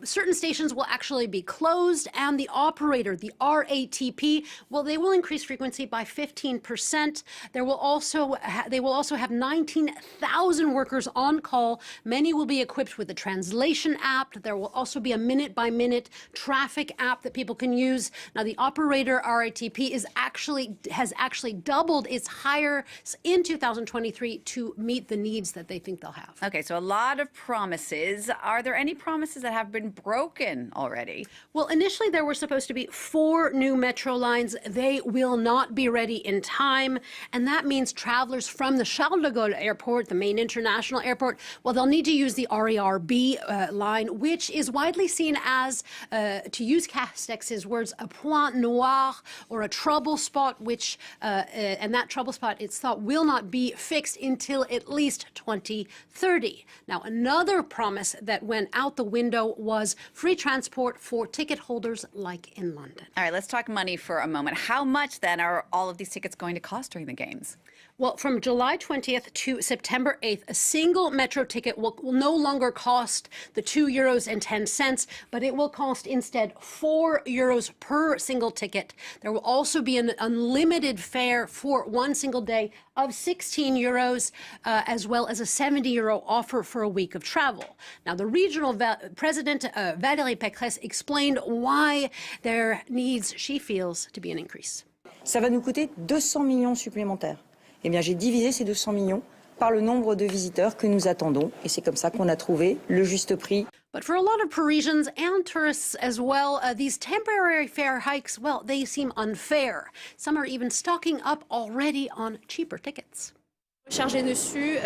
certain stations will actually be closed, and the operator, the RATP, well, they will increase frequency by 15%. They will also have 19,000 workers on call. Many will be equipped with a translation app. There will also be a minute-by-minute traffic app that people can use. Now, the operator RATP has actually doubled its hires in 2023 to meet the needs that they think they'll have. Okay, so a lot of promises. Are there any promises that have been broken already? Well, initially there were supposed to be 4 new metro lines. They will not be ready in time, and that means travelers from the Charles de Gaulle airport, the main international airport, well, they'll need to use the RER-B line, which is widely seen as, to use Castex's words, a point noir, or a trouble spot, which, and that trouble spot, it's thought, will not be fixed until at least 2030. Now, another promise that went out the window was free transport for ticket holders like in London. All right, let's talk money for a moment. How much then are all of these tickets going to cost during the games? Well, from July 20th to September 8th, a single metro ticket will no longer cost the €2.10, but it will cost instead €4 per single ticket. There will also be an unlimited fare for one single day of €16, as well as a €70 offer for a week of travel. Now, the regional president, Valérie Pécresse, explained why there needs, she feels, to be an increase. Ça va nous coûter 200 millions supplémentaires. Eh bien, j'ai divisé ces 200 millions par le nombre de visiteurs que nous attendons. Et c'est comme ça qu'on a trouvé le juste prix. But for a lot of Parisians and tourists as well, these temporary fare hikes, well, they seem unfair. Some are even stocking up already on cheaper tickets. Charger dessus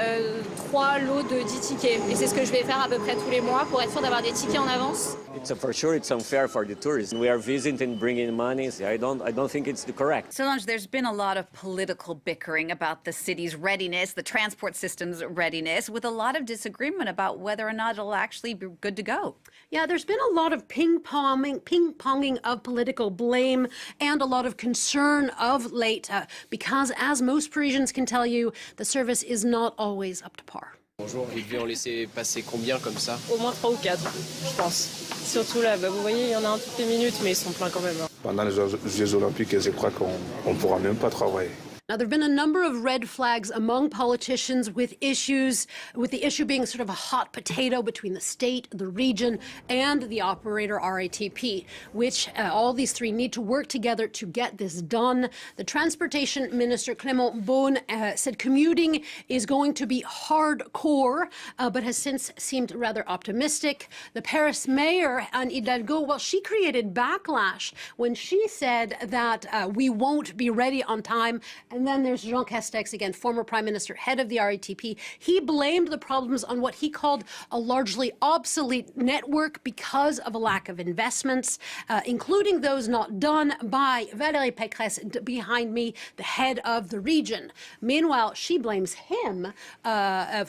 3 lots de 10 tickets. Et c'est ce que je vais faire à peu près tous les mois pour être sûr d'avoir des tickets en avance. For sure, it's unfair for the tourists. We are visiting, bringing money. I don't think it's correct. Solange, there's been a lot of political bickering about the city's readiness, the transport system's readiness, with a lot of disagreement about whether or not it'll actually be good to go. Yeah, there's been a lot of ping-ponging of political blame and a lot of concern of late because, as most Parisians can tell you, the service is not always up to par. Bonjour, il devait en laisser passer combien comme ça? Au moins 3 ou 4, je pense. Surtout là, vous voyez, il y en a un toutes les minutes, mais ils sont pleins quand même. Pendant les Jeux Olympiques, je crois qu'on ne pourra même pas travailler. Now, there have been a number of red flags among politicians with issues, with the issue being sort of a hot potato between the state, the region, and the operator RATP, which all these three need to work together to get this done. The Transportation Minister, Clément Beaune, said commuting is going to be hardcore, but has since seemed rather optimistic. The Paris mayor, Anne Hidalgo, well, she created backlash when she said that we won't be ready on time. And then there's Jean Castex, again, former prime minister, head of the RATP. He blamed the problems on what he called a largely obsolete network because of a lack of investments, including those not done by Valérie Pécresse, behind me, the head of the region. Meanwhile, she blames him and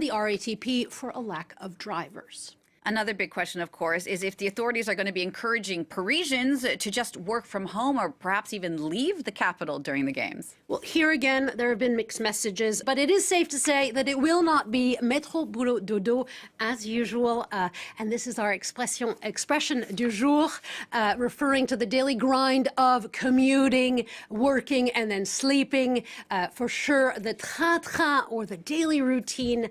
the RATP for a lack of drivers. Another big question, of course, is if the authorities are going to be encouraging Parisians to just work from home or perhaps even leave the capital during the games. Well, here again, there have been mixed messages, but it is safe to say that it will not be métro boulot dodo as usual. And this is our expression du jour, referring to the daily grind of commuting, working, and then sleeping. For sure, the train-train, or the daily routine,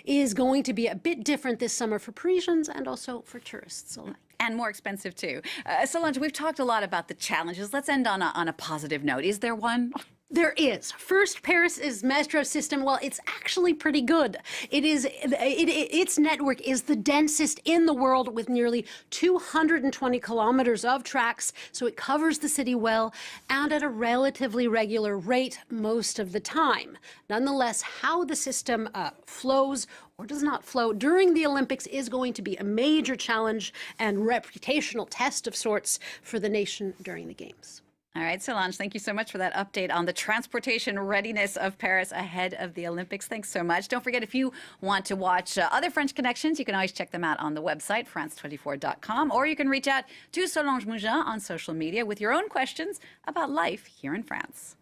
is going to be a bit different this summer for Parisians and also for tourists alike. And more expensive, too. Solange, we've talked a lot about the challenges. Let's end on a positive note. Is there one? There is. First, Paris's metro system, well, it's actually pretty good. Its network is the densest in the world with nearly 220 kilometers of tracks, so it covers the city well and at a relatively regular rate most of the time. Nonetheless, how the system flows or does not flow during the Olympics is going to be a major challenge and reputational test of sorts for the nation during the Games. All right, Solange, thank you so much for that update on the transportation readiness of Paris ahead of the Olympics. Thanks so much. Don't forget, if you want to watch other French Connections, you can always check them out on the website, france24.com, or you can reach out to Solange Mougin on social media with your own questions about life here in France.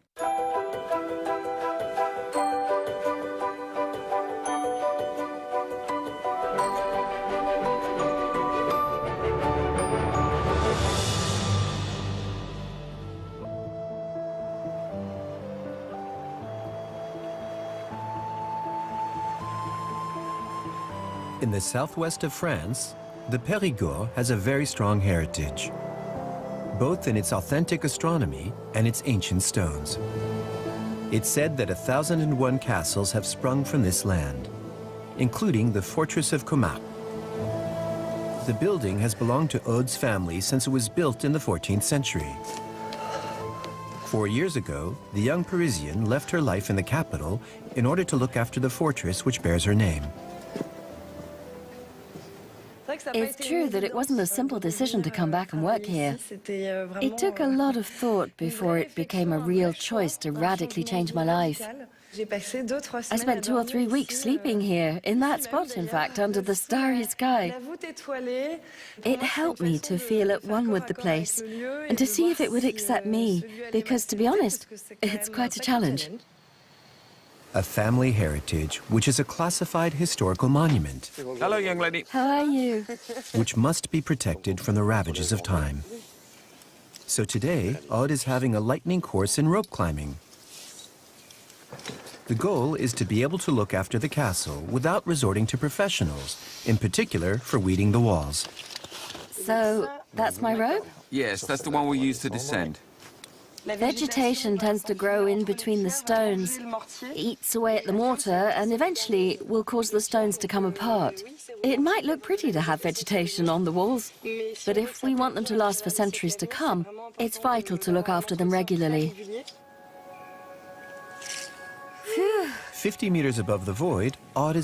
In the southwest of France, the Périgord has a very strong heritage, both in its authentic astronomy and its ancient stones. It's said that 1,001 castles have sprung from this land, including the fortress of Comac. The building has belonged to Aude's family since it was built in the 14th century. 4 years ago, the young Parisian left her life in the capital in order to look after the fortress which bears her name. It's true that it wasn't a simple decision to come back and work here. It took a lot of thought before it became a real choice to radically change my life. I spent 2 or 3 weeks sleeping here, in that spot, in fact, under the starry sky. It helped me to feel at one with the place and to see if it would accept me, because, to be honest, it's quite a challenge. A family heritage, which is a classified historical monument. Hello, young lady. How are you? Which must be protected from the ravages of time. So today, Aude is having a lightning course in rope climbing. The goal is to be able to look after the castle without resorting to professionals, in particular for weeding the walls. So, that's my rope? Yes, that's the one we use to descend. Vegetation tends to grow in between the stones, eats away at the mortar, and eventually will cause the stones to come apart. It might look pretty to have vegetation on the walls, but if we want them to last for centuries to come, it's vital to look after them regularly. 50 meters above the void, Aude is